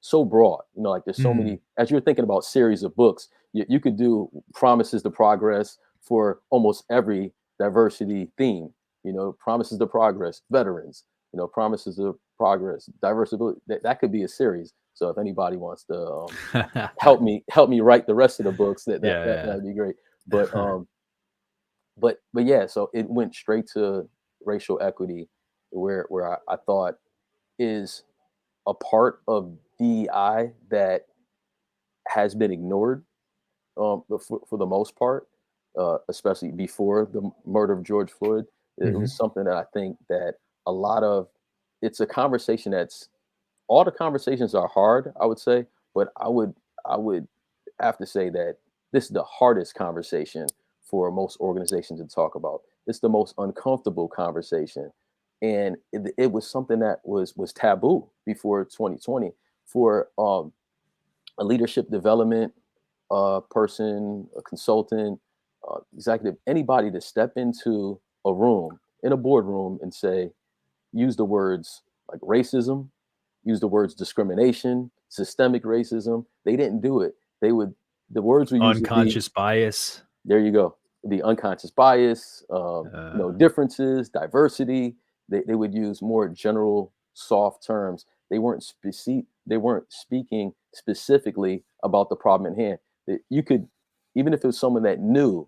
so broad. Like there's so Mm. many. As you're thinking about series of books, you could do promises to progress for almost every diversity theme. Promises to progress, veterans. Promises to progress, diversity. That could be a series. So if anybody wants to help me write the rest of the books, Yeah, that'd be great. But yeah. yeah, so it went straight to racial equity, where I thought is a part of DEI that has been ignored, for the most part, especially before the murder of George Floyd. It was Mhm. something that I think that a lot of it's a conversation that's all the conversations are hard, I would say, but I would have to say that this is the hardest conversation for most organizations to talk about. It's the most uncomfortable conversation, and it was something that was taboo before 2020 for a leadership development person, a consultant, executive, anybody to step into a room in a boardroom and say, use the words like racism, use the words discrimination, systemic racism. They didn't do it. They would The words we use would be, Unconscious bias. there you go, the unconscious bias, Uh, differences, diversity. They would use more general, soft terms. They weren't speaking specifically about the problem at hand. That you could, even if it was someone that knew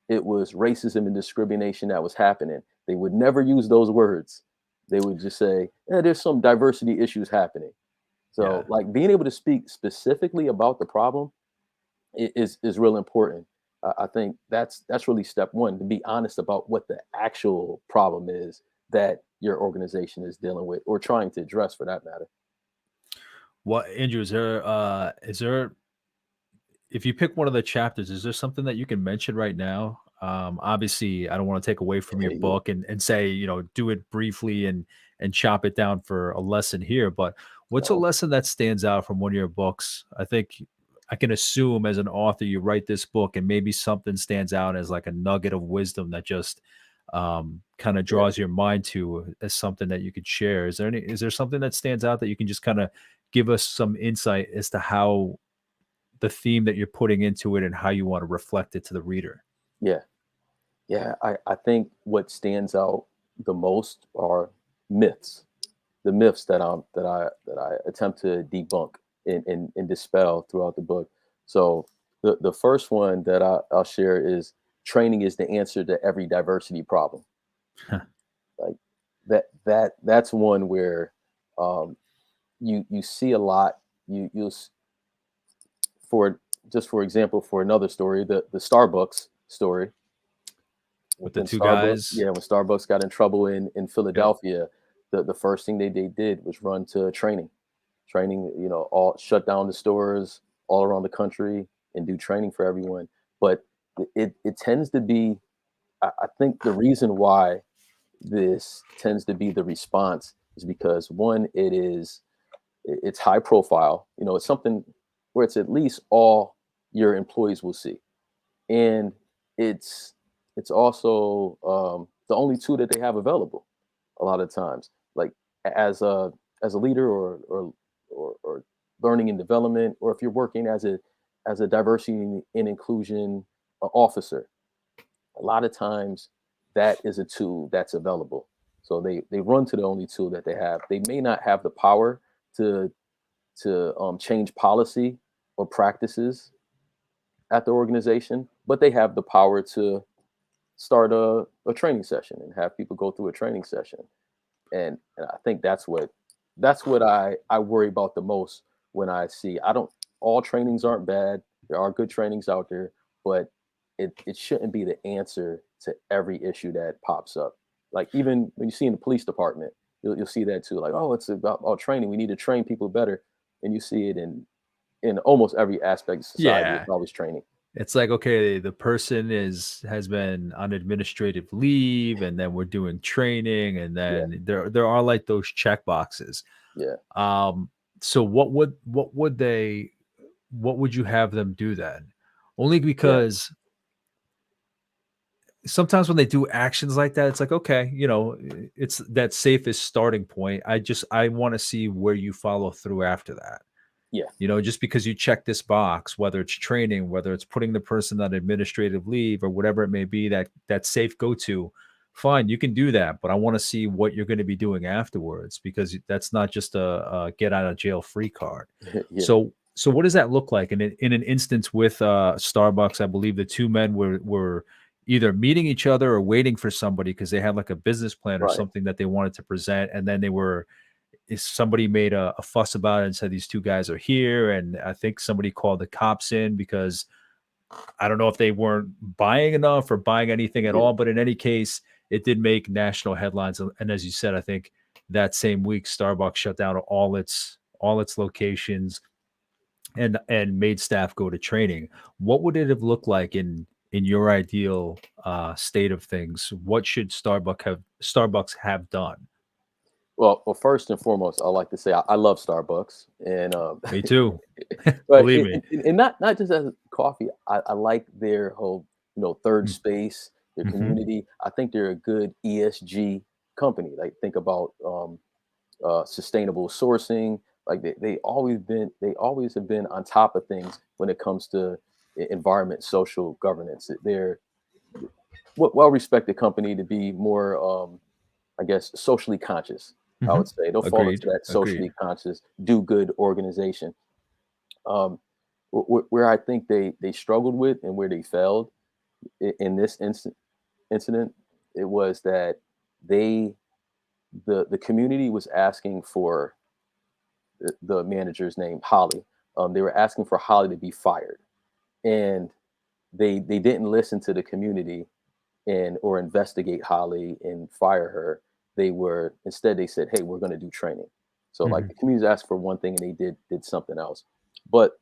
it was racism and discrimination that was happening, they would never use those words. They would just say, there's some diversity issues happening. yeah. So, like, being able to speak specifically about the problem is real important. I think that's really step one, to be honest about what the actual problem is that your organization is dealing with or trying to address, for that matter. What, Andrew, is there, if you pick one of the chapters, is there something that you can mention right now? Obviously, I don't want to take away from your Yeah, book and say, do it briefly and chop it down for a lesson here. But what's a no, lesson that stands out from one of your books? I think I can assume as an author, you write this book and maybe something stands out as like a nugget of wisdom that just kind of yeah, draws your mind to as something that you could share. Is there something that stands out that you can just kind of give us some insight as to how the theme that you're putting into it and how you want to reflect it to the reader? yeah, yeah. I think what stands out the most are myths. The myths that I attempt to debunk and dispel throughout the book. So The first one that I'll share is training is the answer to every diversity problem. Like that's one where um, you see a lot. For just for example, for another story, the Starbucks story. With the When two Starbucks, guys. yeah, when Starbucks got in trouble in Yep. Philadelphia, the first thing they did was run to training, all shut down the stores all around the country and do training for everyone. But it tends to be, I think the reason why this tends to be the response is because one, it's high profile. It's something where it's at least all your employees will see, and it's it's also the only tool that they have available a lot of times. Like as a leader or learning and development, or if you're working as a diversity and inclusion officer, a lot of times that is a tool that's available. So they run to the only tool that they have. They may not have the power to change policy or practices at the organization, but they have the power to start a training session and have people go through a training session. And I think that's what I worry about the most when I see. I don't All trainings aren't bad. There are good trainings out there, but it shouldn't be the answer to every issue that pops up. Like even when you see in the police department, you'll see that too. Like, oh, it's about training. We need to train people better. And you see it in almost every aspect of society. Yeah. It's always training. It's like, okay, the person has been on administrative leave, and then we're doing training, and Yeah, then there are like those check boxes. yeah, Um, so what would you have them do then? Only yeah, because sometimes when they do actions like that, it's like, okay, it's that safest starting point. I want to see where you follow through after that. yeah, Just because you check this box, whether it's training, whether it's putting the person on administrative leave or whatever it may be, that safe go to, fine, you can do that. But I want to see what you're going to be doing afterwards, because that's not just a get out of jail free card. yeah. So what does that look like? And in an instance with Starbucks, I believe the two men were either meeting each other or waiting for somebody because they had like a business plan or Right. something that they wanted to present, and then if somebody made a fuss about it and said these two guys are here, and I think somebody called the cops in because I don't know if they weren't buying enough or buying anything at Yeah. all, but in any case, it did make national headlines. And as you said, I think that same week Starbucks shut down all its locations and made staff go to training. What would it have looked like in your ideal state of things? What should Starbucks have done? Well, first and foremost, I like to say I love Starbucks, and Me too. but Believe me. and not just as coffee. I like their whole third Mm. space, their Mhm. community. I think they're a good ESG company. Like think about sustainable sourcing. Like they always have been on top of things when it comes to environment, social governance. They're well respected company to be more I guess, socially conscious. I would Mhm. say they'll fall into Agreed, that agreed. socially conscious, do good organization. Um, where I think they struggled with and where they failed in this incident, it was that they the community was asking for the manager's name, Holly. They were asking for Holly to be fired, and they didn't listen to the community and or investigate Holly and fire her. They said, "Hey, we're going to do training." So like Mhm, the communities asked for one thing and they did something else. But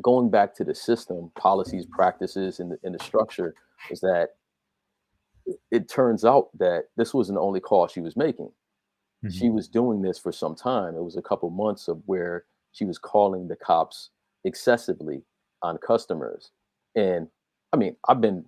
going back to the system, policies, practices, and the structure is that it turns out that this wasn't the only call she was making. mhm. She was doing this for some time. It was a couple months of where she was calling the cops excessively on customers. And I mean, I've been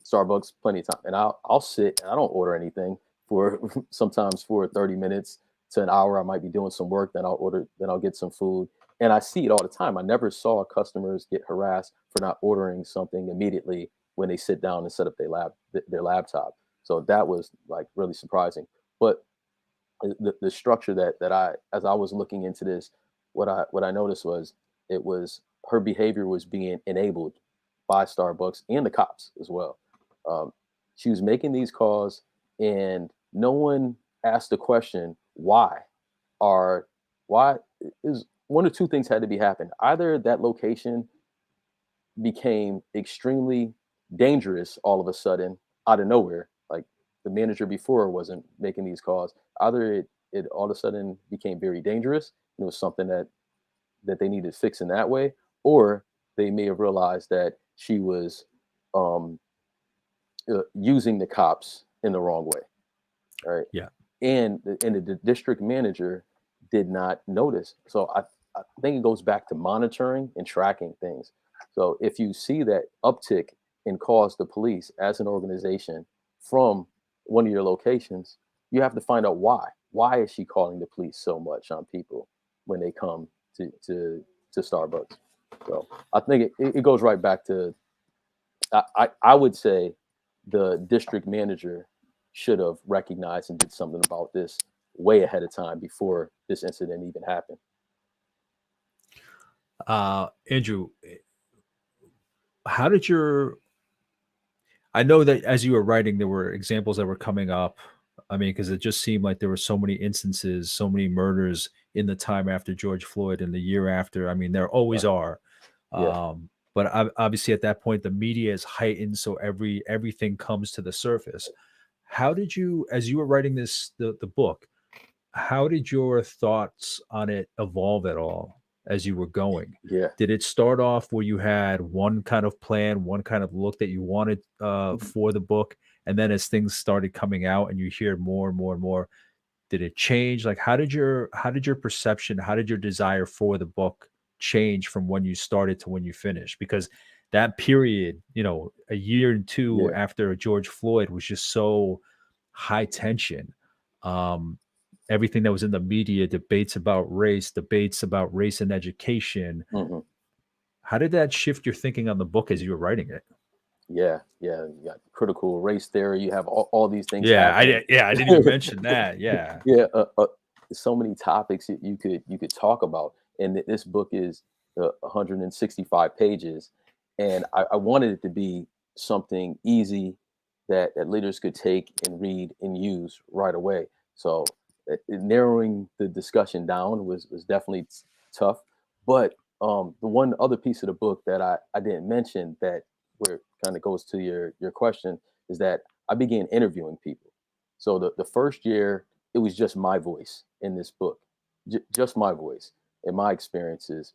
Starbucks plenty of time, and I'll sit and I don't order anything for sometimes for 30 minutes to an hour. I might be doing some work, then I'll get some food. And I see it all the time. I never saw customers get harassed for not ordering something immediately when they sit down and set up their laptop. So that was like really surprising. But the structure that I as I was looking into this, what I noticed was it was her behavior was being enabled by Starbucks and the cops as well. Um, she was making these calls, and no one asked the question why. Are why is one or two things had to be happened. Either that location became extremely dangerous all of a sudden out of nowhere, like the manager before wasn't making these calls. Either it all of a sudden became very dangerous, and it was something that they needed to fix in that way, or they may have realized that she was um, using the cops in the wrong way, right? Yeah. And the district manager did not notice. So I think it goes back to monitoring and tracking things. So if you see that uptick in calls to police as an organization from one of your locations, you have to find out why. Why is she calling the police so much on people when they come to Starbucks? So I think it goes right back to I would say the district manager should have recognized and did something about this way ahead of time before this incident even happened. Andrew, how did your I know that as you were writing, there were examples that were coming up. I mean, because it just seemed like there were so many instances, so many murders in the time after George Floyd and the year after. I mean, there always Right. are. Yeah. But obviously, at that point, the media is heightened, so everything comes to the surface. How did you, as you were writing the book, how did your thoughts on it evolve at all as you were going? Yeah. Did it start off where you had one kind of plan, one kind of look that you wanted Mhm. for the book, and then as things started coming out and you hear more and more and more, did it change? Like, how did your perception, how did your desire for the book change from when you started to when you finished? Because that period, a year and two Yeah. after George Floyd was just so high tension. Um, Everything that was in the media, debates about race and education. Mhm. How did that shift your thinking on the book as you were writing it? Yeah. Yeah. You got critical race theory. You have all these things Yeah, happening. I didn't even mention that. Yeah. Yeah, so many topics that you could talk about, and this book is 165 pages, and I wanted it to be something easy that leaders could take and read and use right away. So narrowing the discussion down was definitely tough, but the one other piece of the book that I didn't mention that where kind of goes to your question is that I began interviewing people. So the first year it was just my voice in this book, just my voice and my experiences,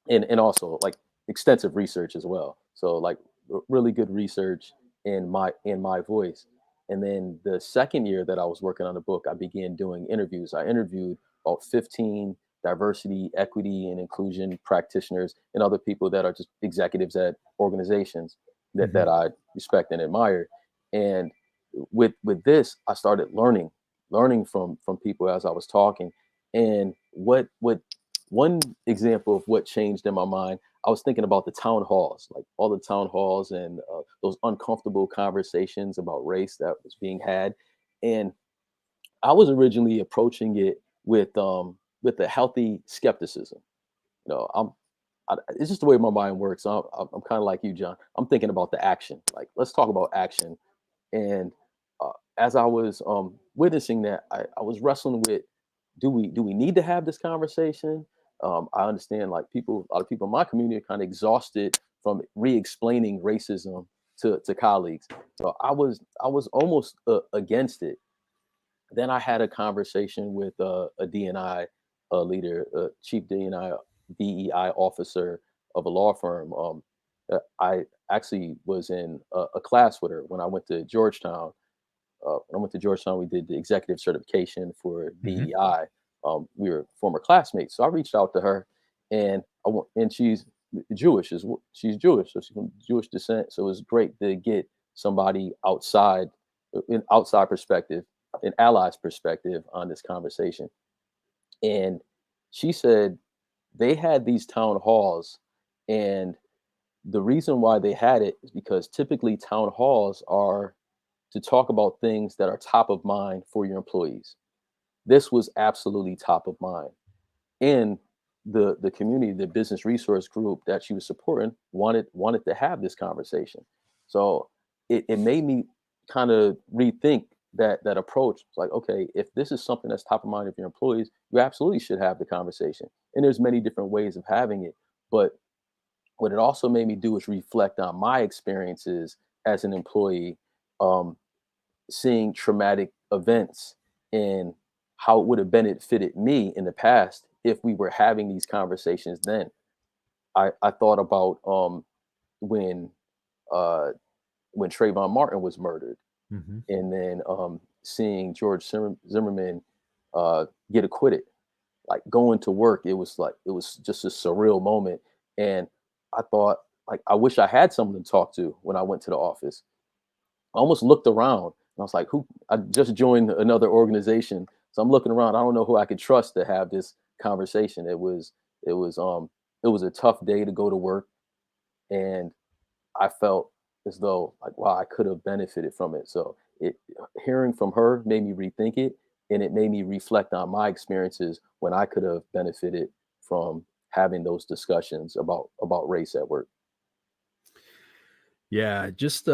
and also like extensive research as well. So like really good research in my voice. And then the second year that I was working on the book, I began doing interviews. I interviewed about 15 diversity, equity, and inclusion practitioners and other people that are just executives at organizations that Mhm. I respect and admire. And with this, I started learning from people as I was talking. And what one example of what changed in my mind, I was thinking about the town halls, like all the town halls and those uncomfortable conversations about race that was being had. And I was originally approaching it with a healthy skepticism. It's just the way my mind works. I'm kind of like you, John. I'm thinking about the action. Like, let's talk about action. And as I was witnessing that, I was wrestling with, do we need to have this conversation? I understand like a lot of people in my community are kind of exhausted from re-explaining racism to colleagues. So I was almost against it. Then I had a conversation with a DNI leader, chief DEI officer of a law firm. I actually was in a class with her when I went to Georgetown. When I went to Georgetown, we did the executive certification for Mhm. DEI. We were former classmates, so I reached out to her, and she's Jewish she's Jewish, so she's from Jewish descent. So it was great to get somebody an outside perspective, an ally's perspective on this conversation. And she said they had these town halls, and the reason why they had it is because typically town halls are to talk about things that are top of mind for your employees. This was absolutely top of mind. And the community, the business resource group that she was supporting, wanted to have this conversation. So it made me kind of rethink that approach. It's like, okay, if this is something that's top of mind of your employees, you absolutely should have the conversation. And there's many different ways of having it. But what it also made me do is reflect on my experiences as an employee, um, seeing traumatic events and how it would have benefited me in the past if we were having these conversations then. I thought about when uh, when Trayvon Martin was murdered, Hmm. and then seeing George Zimmerman get acquitted. Like going to work, it was just a surreal moment, and I thought, like, I wish I had someone to talk to when I went to the office. I almost looked around and I was like, who? I just joined another organization, so I'm looking around. I don't know who I could trust to have this conversation. It was it was a tough day to go to work, and I felt as though, like, wow, I could have benefited from it. So it hearing from her made me rethink it, and it made me reflect on my experiences when I could have benefited from having those discussions about race at work. Yeah, just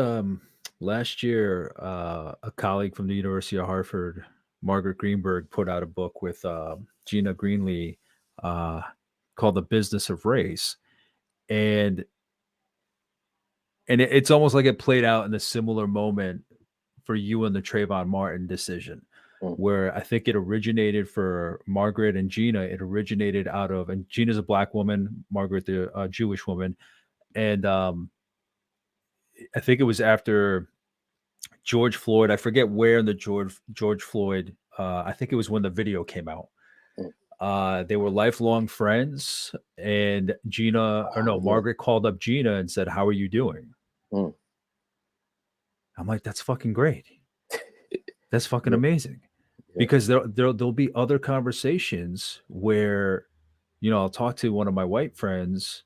last year, a colleague from the University of Hartford, Margaret Greenberg, put out a book with Gina Greenlee uh, called "The Business of Race," and it's almost like it played out in a similar moment for you and the Trayvon Martin decision, Mm, where I think it originated for Margaret and Gina. It originated out of, and Gina's a black woman, Margaret the Jewish woman, and I think it was after George Floyd. I forget where in the George Floyd. I think it was when the video came out. mm. They were lifelong friends, and Gina, or no, Oh, yeah. Margaret called up Gina and said, "How are you doing?" Mm. I'm like, "That's fucking great. That's fucking Yeah, amazing." yeah. Because there'll be other conversations where, I'll talk to one of my white friends,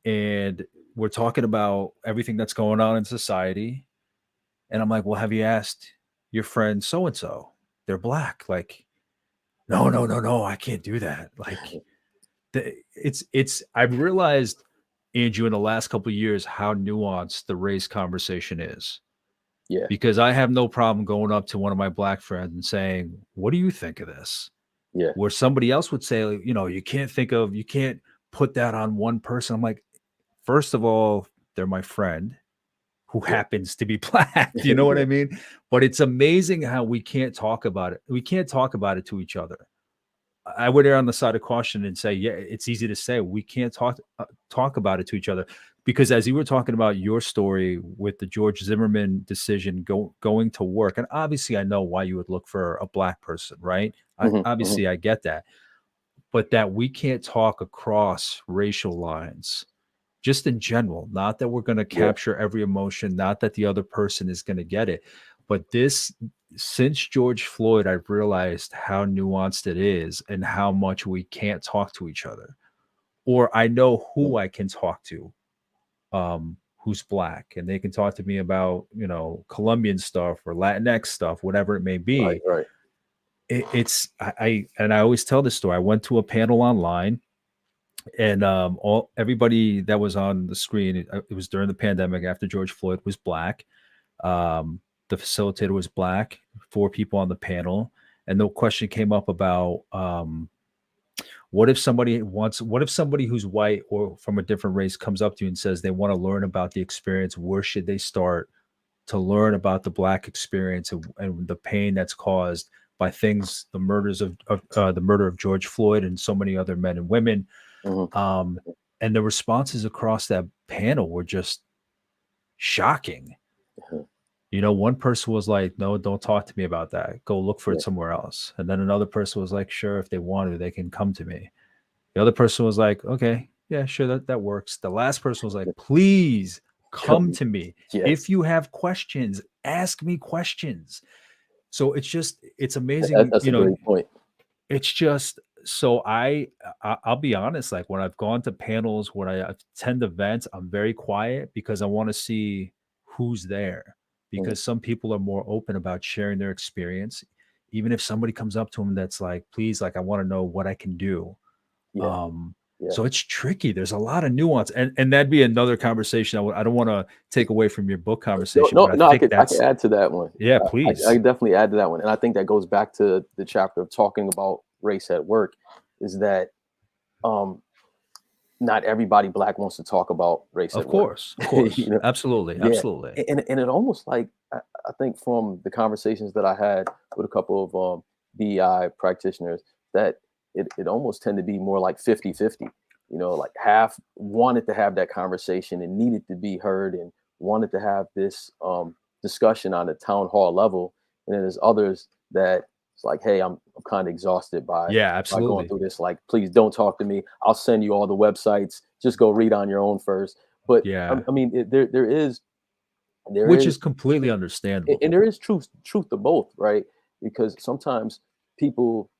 and we're talking about everything that's going on in society, and I'm like, "Well, have you asked your friend so and so? They're black." Like, no, no, no, no, I can't do that. Like, it's I've realized, Andrew, in the last couple of years how nuanced the race conversation is. Yeah, Because I have no problem going up to one of my black friends and saying, "What do you think of this?" yeah. Where somebody else would say, like, you can't put that on one person. I'm like, first of all, they're my friend who Yeah. happens to be black. You know what I mean? But it's amazing how we can't talk about it. We can't talk about it to each other. I would err on the side of caution and say, yeah, it's easy to say we can't talk about it to each other, because as you were talking about your story with the George Zimmerman decision, going to work, and obviously I know why you would look for a black person, right? Mhm, mhm. Obviously I get that, but that we can't talk across racial lines, just in general. Not that we're going to Yeah, capture every emotion, not that the other person is going to get it, but this, since George Floyd, I've realized how nuanced it is and how much we can't talk to each other. Or I know mm. who I can talk to, who's black, and they can talk to me about, Colombian stuff or Latinx stuff, whatever it may Right, be. right. And I always tell this story. I went to a panel online, and all everybody that was on the screen, it was during the pandemic after George Floyd, was black. The facilitator was black, four people on the panel, and the question came up about, what if somebody who's white or from a different race comes up to you and says they want to learn about the experience, where should they start to learn about the black experience, and the pain that's caused by things, the murder of George Floyd and so many other men and women. Mhm, um, and the responses across that panel were just shocking. mhm. One person was like, "No, don't talk to me about that. Go look for it Yeah, somewhere else." And then another person was like, "Sure, if they want to, they can come to me." The other person was like, "Okay, yeah, sure, that works." The last person was like, "Please come to me. If yes. you have questions, ask me questions." So it's amazing, That's a great point. it's just so I'll be honest, like when I've gone to panels, when I attend events, I'm very quiet because I want to see who's there, Mhm, because some people are more open about sharing their experience. Even if somebody comes up to them that's like, "Please, like, I want to know what I can do." Yeah. Um, Yeah. so it's tricky. There's a lot of nuance, and that'd be another conversation. I don't want to take away from your book No, conversation, no, but I no. think I could that's add to that one. yeah, I please. could definitely add to that one, and I think that goes back to the chapter of talking about race at work. Is that um, not everybody black wants to talk about race at work. Of you course, know, absolutely, yeah, absolutely. and it almost like I think from the conversations that I had with a couple of BEI practitioners that it almost tended to be more like 50-50. You know, like half wanted to have that conversation and needed to be heard and wanted to have this discussion on a town hall level, and then there's others that it's like, hey, I'm kind of exhausted Yeah, by going absolutely. through this. Like, please don't talk to me. I'll send you all the websites. Just go read on your own first. But Yeah, I mean, there which is is completely understandable. and there is truth to both, right? Because sometimes people,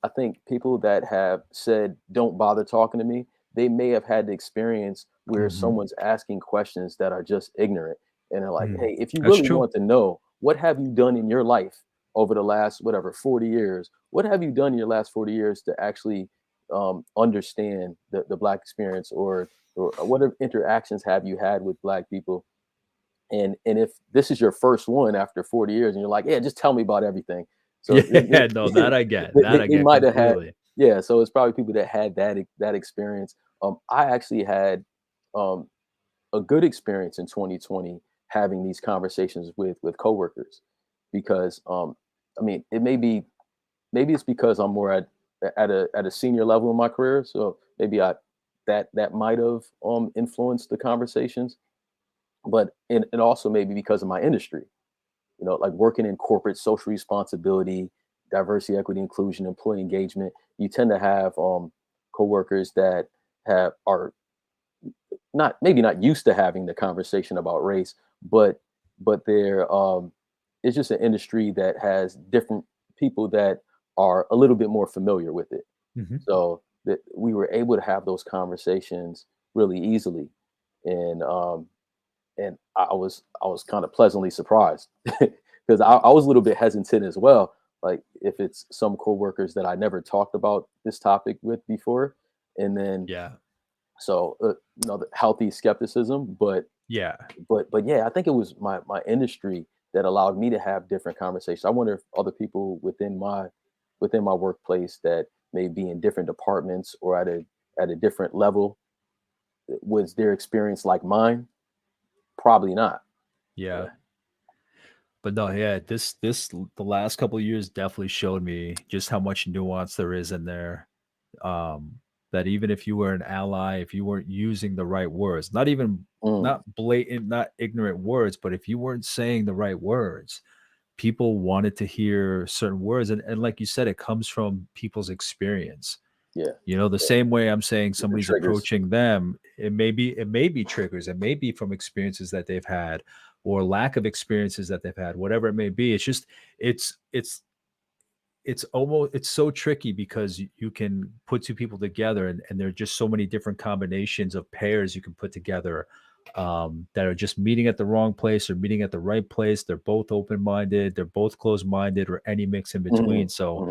I think people that have said don't bother talking to me, they may have had the experience where Mhm. someone's asking questions that are just ignorant, and they're like, Mm. hey, if you That's really true. want to know what have you done in your life over the last whatever 40 years, what have you done in your last 40 years to actually understand the black experience, or what interactions have you had with black people, and if this is your first one after 40 years and you're like, yeah, just tell me about everything. So Yeah, no, that I get, that I they get might have had, completely. yeah. So it's probably people that had that experience. I actually had um, a good experience in 2020 having these conversations with coworkers because I mean, it may be, maybe it's because I'm more at a senior level in my career, so maybe I that might have influenced the conversations, but and also maybe because of my industry, like working in corporate social responsibility, diversity, equity, inclusion, employee engagement. You tend to have coworkers that are not, maybe not used to having the conversation about race, but they're it's just an industry that has different people that are a little bit more familiar with it. Mhm. So that we were able to have those conversations really easily, and I was kind of pleasantly surprised because I was a little bit hesitant as well. Like if it's some coworkers that I never talked about this topic with before, and then Yeah, so the healthy skepticism, yeah. but yeah, I think it was my industry that allowed me to have different conversations. I wonder if other people within my workplace that may be in different departments or at a different level, was their experience like mine? Probably not. You Yeah. know? But no, yeah, the last couple of years definitely showed me just how much nuance there is in there. That even if you were an ally, if you weren't using the right words, not even Mm, not blatant, not ignorant words, but if you weren't saying the right words, people wanted to hear certain words. And like you said, it comes from people's experience. yeah, The yeah, same way I'm saying different somebody's triggers. approaching them, it may be triggers, it may be from experiences that they've had or lack of experiences that they've had, whatever it may be. It's just it's it's it's so tricky because you can put two people together and there are just so many different combinations of pairs you can put together that are just meeting at the wrong place or meeting at the right place. They're both open-minded, they're both closed-minded, or any mix in between. Mhm, So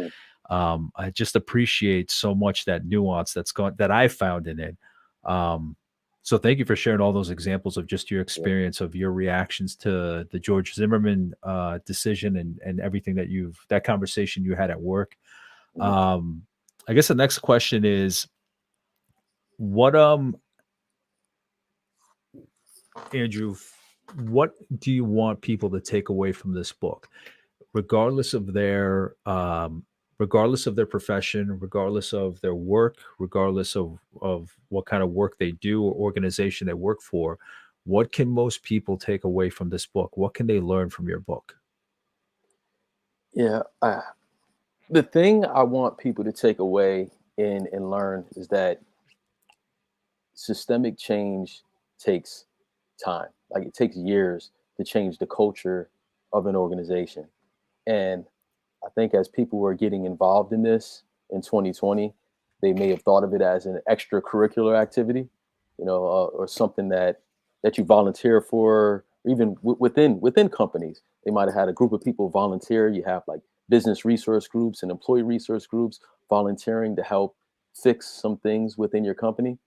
mhm, I just appreciate so much that nuance that I found in it. Um, so thank you for sharing all those examples of just your yeah, experience of your reactions to the George Zimmerman decision and everything that conversation you had at work. mhm. Um, I guess the next question is what Andrew, what do you want people to take away from this book? regardless of their um, regardless of their profession, regardless of their work, regardless of what kind of work they do or organization they work for, what can most people take away from this book? What can they learn from your book? Yeah, the thing I want people to take away and learn is that systemic change takes time. Like it takes years to change the culture of an organization. And I think as people were getting involved in this in 2020, they may have thought of it as an extracurricular activity, or something that you volunteer for, or even within companies. They might have had a group of people volunteer. You have like business resource groups and employee resource groups volunteering to help fix some things within your company,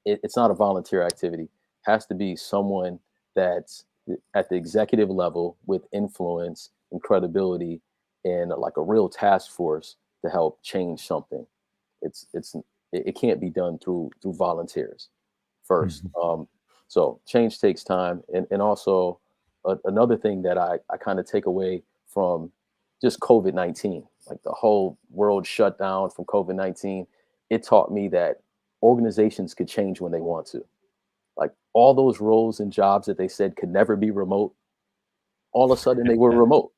it's not a volunteer activity. It has to be someone that's at the executive level with influence and credibility and like a real task force to help change something. It's it can't be done through volunteers first. Mhm. So change takes time, and also another thing that I kind of take away from just COVID-19, like the whole world shut down from COVID-19. It taught me that organizations could change when they want to. Like all those roles and jobs that they said could never be remote, all of a sudden they were Yeah, remote.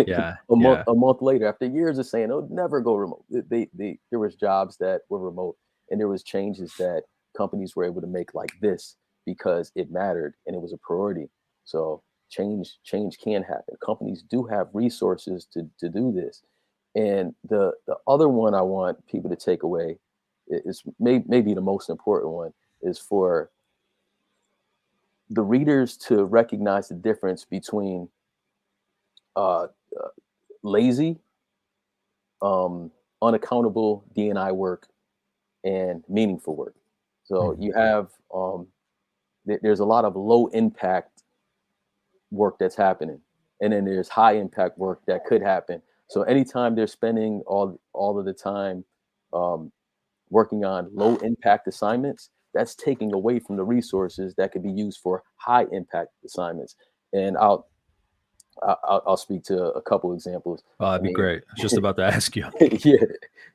yeah, a month yeah. a month later, after years of saying it'll never go remote, there was jobs that were remote, and there was changes that companies were able to make like this because it mattered and it was a priority. So change can happen. Companies do have resources to do this. And the other one I want people to take away is maybe the most important one is for the readers to recognize the difference between uh, uh, lazy, um, unaccountable D&I work and meaningful work. So Mhm. you have there's a lot of low impact work that's happening, and then there's high impact work that could happen. So anytime they're spending all of the time um, working on low impact assignments, that's taking away from the resources that could be used for high impact assignments. And I'll speak to a couple examples. Oh, I that'd be mean, great. I was just about to ask you. yeah,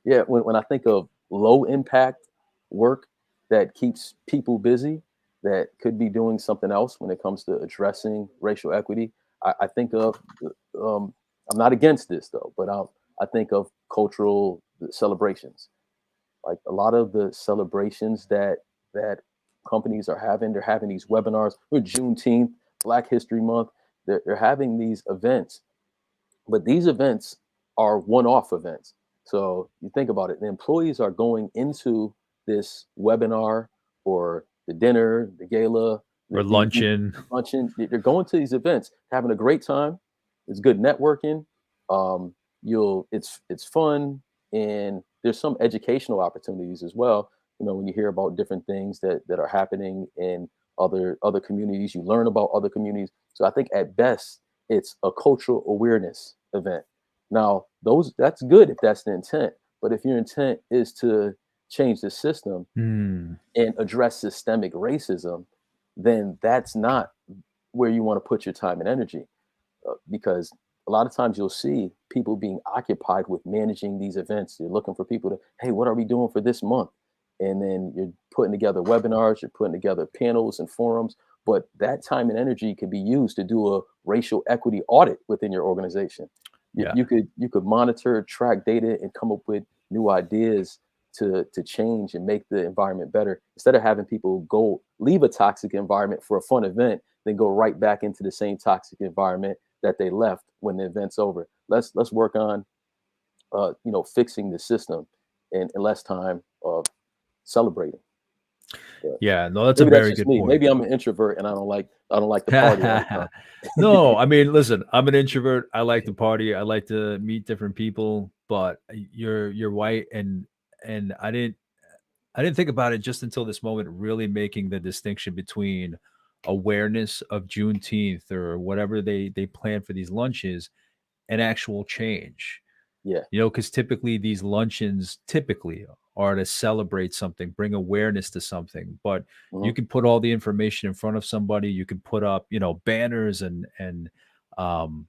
yeah. When I think of low impact work that keeps people busy, that could be doing something else when it comes to addressing racial equity, I think of. Um, I'm not against this though, but I think of cultural celebrations. Like a lot of the celebrations that companies are having, they're having these webinars with Juneteenth, Black History Month. They're having these events, but these events are one-off events. So you think about it, the employees are going into this webinar or the dinner, the gala, Or the luncheon. luncheon. They're going to these events, having a great time. It's good networking. Um, it's fun, and there's some educational opportunities as well. You know, when you hear about different things that are happening in other communities, you learn about other communities. So I think at best it's a cultural awareness event. Now, those that's good if that's the intent, but if your intent is to change the system Hmm. and address systemic racism, then that's not where you want to put your time and energy because a lot of times you'll see people being occupied with managing these events. You're looking for people to, hey, what are we doing for this month? And then you're putting together webinars, you're putting together panels and forums. But that time and energy could be used to do a racial equity audit within your organization. You, Yeah. you could monitor, track data, and come up with new ideas to change and make the environment better instead of having people go leave a toxic environment for a fun event, then go right back into the same toxic environment that they left when the event's over. Let's work on fixing the system and less time of celebrating. But Yeah. No, that's a maybe that's very just good me. point. Maybe I'm an introvert and I don't like to party all the time. No, I mean, listen, I'm an introvert. I like to party. I like to meet different people, but you're white and I didn't think about it just until this moment, really making the distinction between awareness of Juneteenth or whatever they plan for these lunches and actual change. Yeah. Because typically these luncheons typically are to celebrate something, bring awareness to something. But you Hmm. can put all the information in front of somebody. You can put up, banners um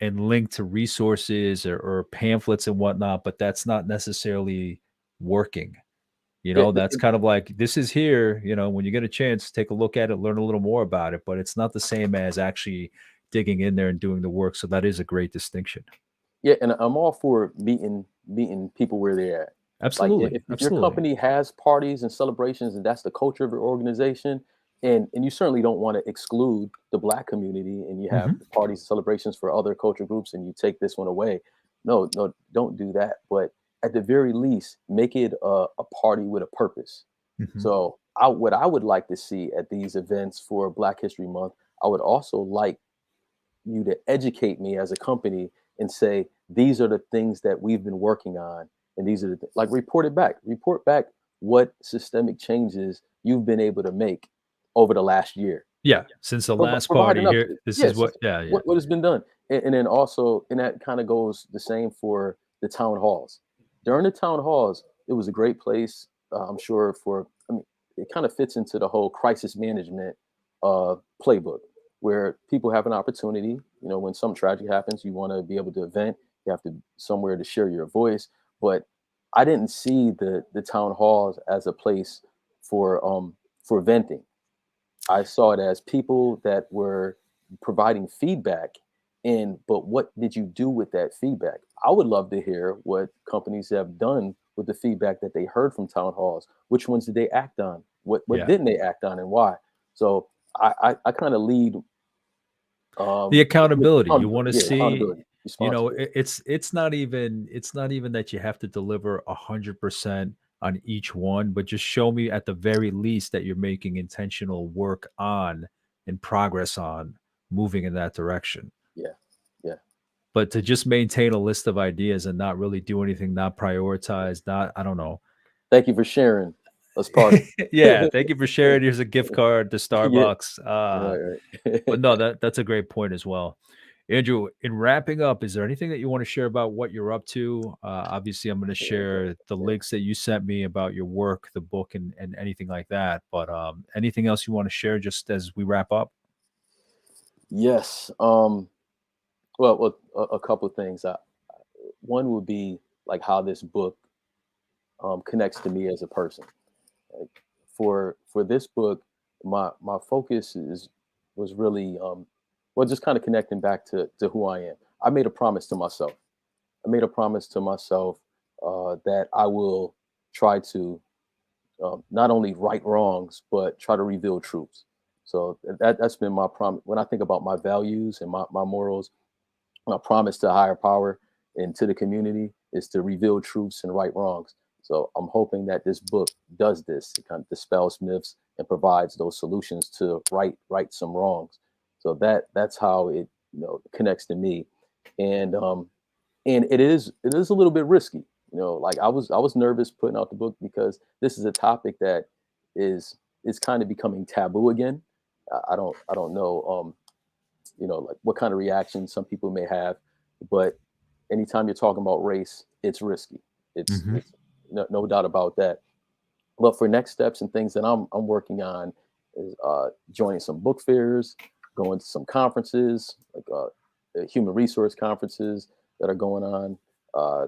and link to resources or pamphlets and whatnot, but that's not necessarily working. Yeah. That's kind of like this is here, when you get a chance, take a look at it, learn a little more about it, but it's not the same as actually digging in there and doing the work. So that is a great distinction. Yeah, and I'm all for meeting people where they're at. Like Absolutely. if your Absolutely. company has parties and celebrations and that's the culture of your organization, and you certainly don't want to exclude the black community and you have Mhm. parties and celebrations for other culture groups and you take this one away. No, no, don't do that. But at the very least, make it a party with a purpose. Mhm. So what I would like to see at these events for Black History Month, I would also like you to educate me as a company and say these are the things that we've been working on and these are like report it back. Report back what systemic changes you've been able to make over the last year. Yeah, since the last Provide an party here, update. this is Yes, what yeah. what has been done, and then also, and that kind of goes the same for the town halls. During the town halls, it was a great place. I'm sure for. I mean, it kind of fits into the whole crisis management playbook, where people have an opportunity. You know, when some tragedy happens, you want to be able to vent. You have to somewhere to share your voice. But I didn't see the town halls as a place for venting. I saw it as people that were providing feedback. And but what did you do with that feedback? I would love to hear what companies have done with the feedback that they heard from town halls. Which ones did they act on? What Yeah. didn't they act on, and why? So I kind of lead The with accountability, you accountability. wanna Yeah, see, accountability, I responsibility. it's not even that you have to deliver 100% on each one, but just show me at the very least that you're making intentional work on and progress on moving in that direction. Yeah, yeah. But to just maintain a list of ideas and not really do anything, not prioritize, not I don't know. Thank you for sharing. Let's party. Yeah, thank you for sharing. Here's a gift card to Yeah, Starbucks. right, right. But no, that's a great point as well. Andrew, in wrapping up, is there anything that you want to share about what you're up to? Obviously, I'm going to Okay. share the Yeah. links that you sent me about your work, the book, and anything like that. But anything else you want to share just as we wrap up? Yes. Well, a couple of things. One would be like how this book connects to me as a person. Like for this book, my focus is was really well, just kind of connecting back to who I am. I made a promise to myself. I made a promise to myself that I will try to not only right wrongs but try to reveal truths. So that's been my promise. When I think about my values and my morals, my promise to a higher power and to the community is to reveal truths and right wrongs. So I'm hoping that this book does this. It kind of dispels myths and provides those solutions to right some wrongs. So that's how it connects to me, and it is a little bit risky. Like I was nervous putting out the book because this is a topic that is kind of becoming taboo again. I don't know like what kind of reaction some people may have, but anytime you're talking about race, it's risky. it's Hmm. it's no doubt about that. But for next steps and things that I'm working on is joining some book fairs, going to some conferences like human resource conferences that are going on. uh,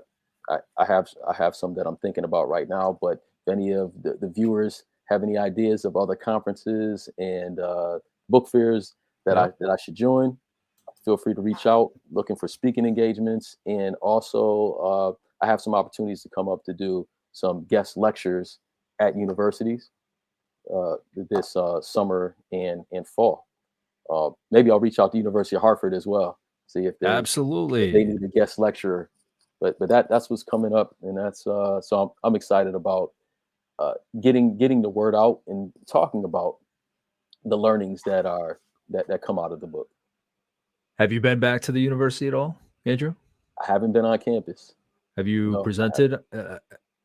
I have some that I'm thinking about right now, but if any of the viewers have any ideas of other conferences and book fairs that I Yep. that I should join, feel free to reach out. Looking for speaking engagements, and also I have some opportunities to come up to do some guest lectures at universities this summer and fall. Maybe I'll reach out to University of Hartford as well, see if they Absolutely. need a guest lecturer. But that's what's coming up, and that's so I'm excited about uh, getting the word out and talking about the learnings that come out of the book. Have you been back to the university at all, Andrew? I haven't been on campus. Have you No, presented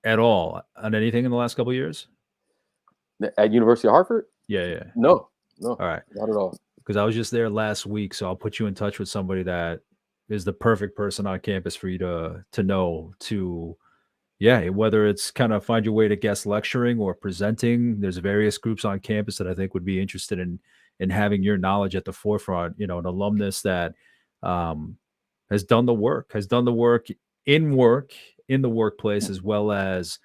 at all on anything in the last couple of years? at University of Hartford. Yeah, yeah. No, no, All right. not at all. Because I was just there last week, so I'll put you in touch with somebody that is the perfect person on campus for you to know to yeah, whether it's kind of find your way to guest lecturing or presenting. There's various groups on campus that I think would be interested in having your knowledge at the forefront. An alumnus that um, has done the work in the workplace as well as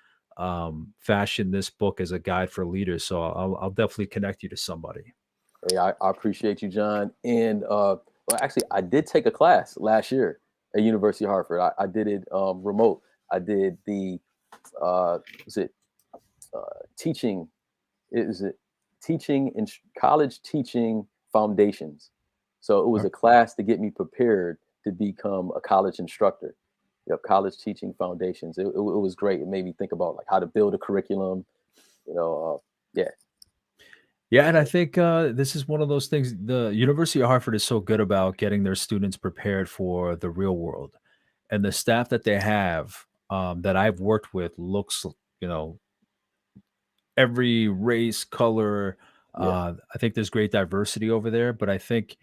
fashion this book as a guide for leaders. So I'll definitely connect you to somebody. Hey, I appreciate you, John. And well, actually, I did take a class last year at University of Hartford. I did it remote. I did the was it teaching? Is it teaching in college teaching foundations? So it was Uh, a class to get me prepared to become a college instructor. Yep, college teaching foundations. It was great. It made me think about like how to build a curriculum. Yeah, Yeah, and I think this is one of those things. The University of Hartford is so good about getting their students prepared for the real world, and the staff that they have that I've worked with looks, you know, every race, color. Yeah. I think there's great diversity over there, but I think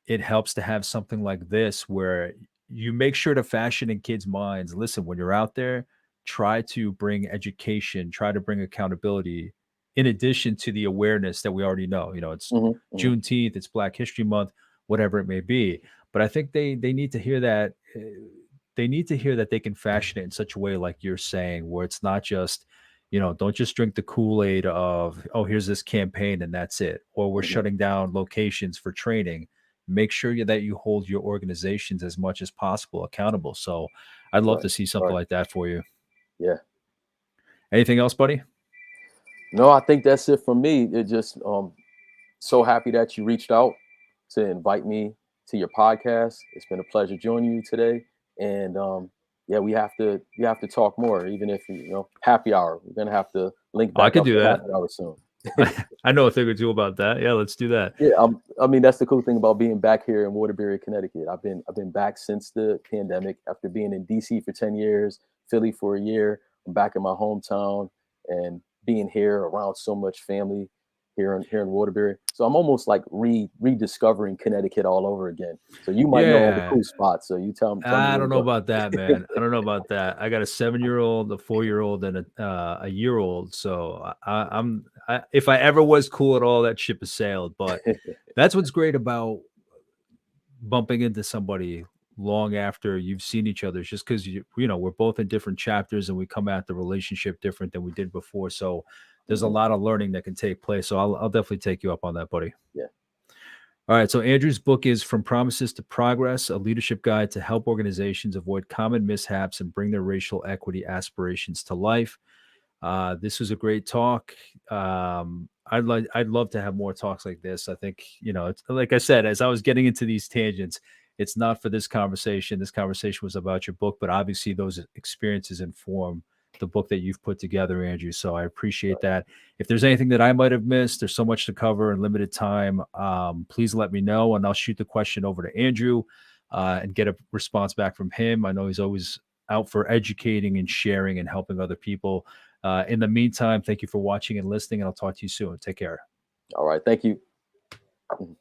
it helps to have something like this where you make sure to fashion in kids' minds. Listen, when you're out there, try to bring education, try to bring accountability, in addition to the awareness that we already know. You know, it's Hmm. Hmm. Juneteenth, it's Black History Month, whatever it may be. But I think they need to hear that. They need to hear that they can fashion it in such a way, like you're saying, where it's not just, don't just drink the Kool-Aid of, oh, here's this campaign and that's it, or we're Hmm. shutting down locations for training. Make sure that you hold your organizations as much as possible accountable. So I'd love Right. to see something Right. like that for you. Yeah. Anything else, buddy? No, I think that's it for me. It just so happy that you reached out to invite me to your podcast. It's been a pleasure joining you today. And yeah, we have to talk more, even if happy hour. We're gonna have to link Oh, I back could up do for that. happy hour soon. I know a thing or two about that. Yeah, let's do that. Yeah, I mean that's the cool thing about being back here in Waterbury, Connecticut. I've been back since the pandemic after being in DC for 10 years, Philly for a year. I'm back in my hometown and being here around so much family here in Waterbury. So I'm almost like rediscovering Connecticut all over again. So you might know all the Yeah. cool spots. So you tell me I where to don't know go. about that, man. I don't know about that. I got a 7-year-old, a 4-year-old, and a year-old. So if I ever was cool at all, that ship has sailed. But that's what's great about bumping into somebody long after you've seen each other. It's just because we're both in different chapters and we come at the relationship different than we did before. So there's a Mhm. lot of learning that can take place. So I'll definitely take you up on that, buddy. Yeah. All right. So Andrew's book is From Promises to Progress, a leadership guide to help organizations avoid common mishaps and bring their racial equity aspirations to life. This was a great talk. I'd love to have more talks like this. I think, it's like I said, as I was getting into these tangents, it's not for this conversation. This conversation was about your book, but obviously those experiences inform the book that you've put together, Andrew. So I appreciate Right. that. If there's anything that I might have missed, there's so much to cover in limited time. Please let me know, and I'll shoot the question over to Andrew and get a response back from him. I know he's always out for educating and sharing and helping other people. In the meantime, thank you for watching and listening, and I'll talk to you soon. Take care. All right. Thank you. Mhm.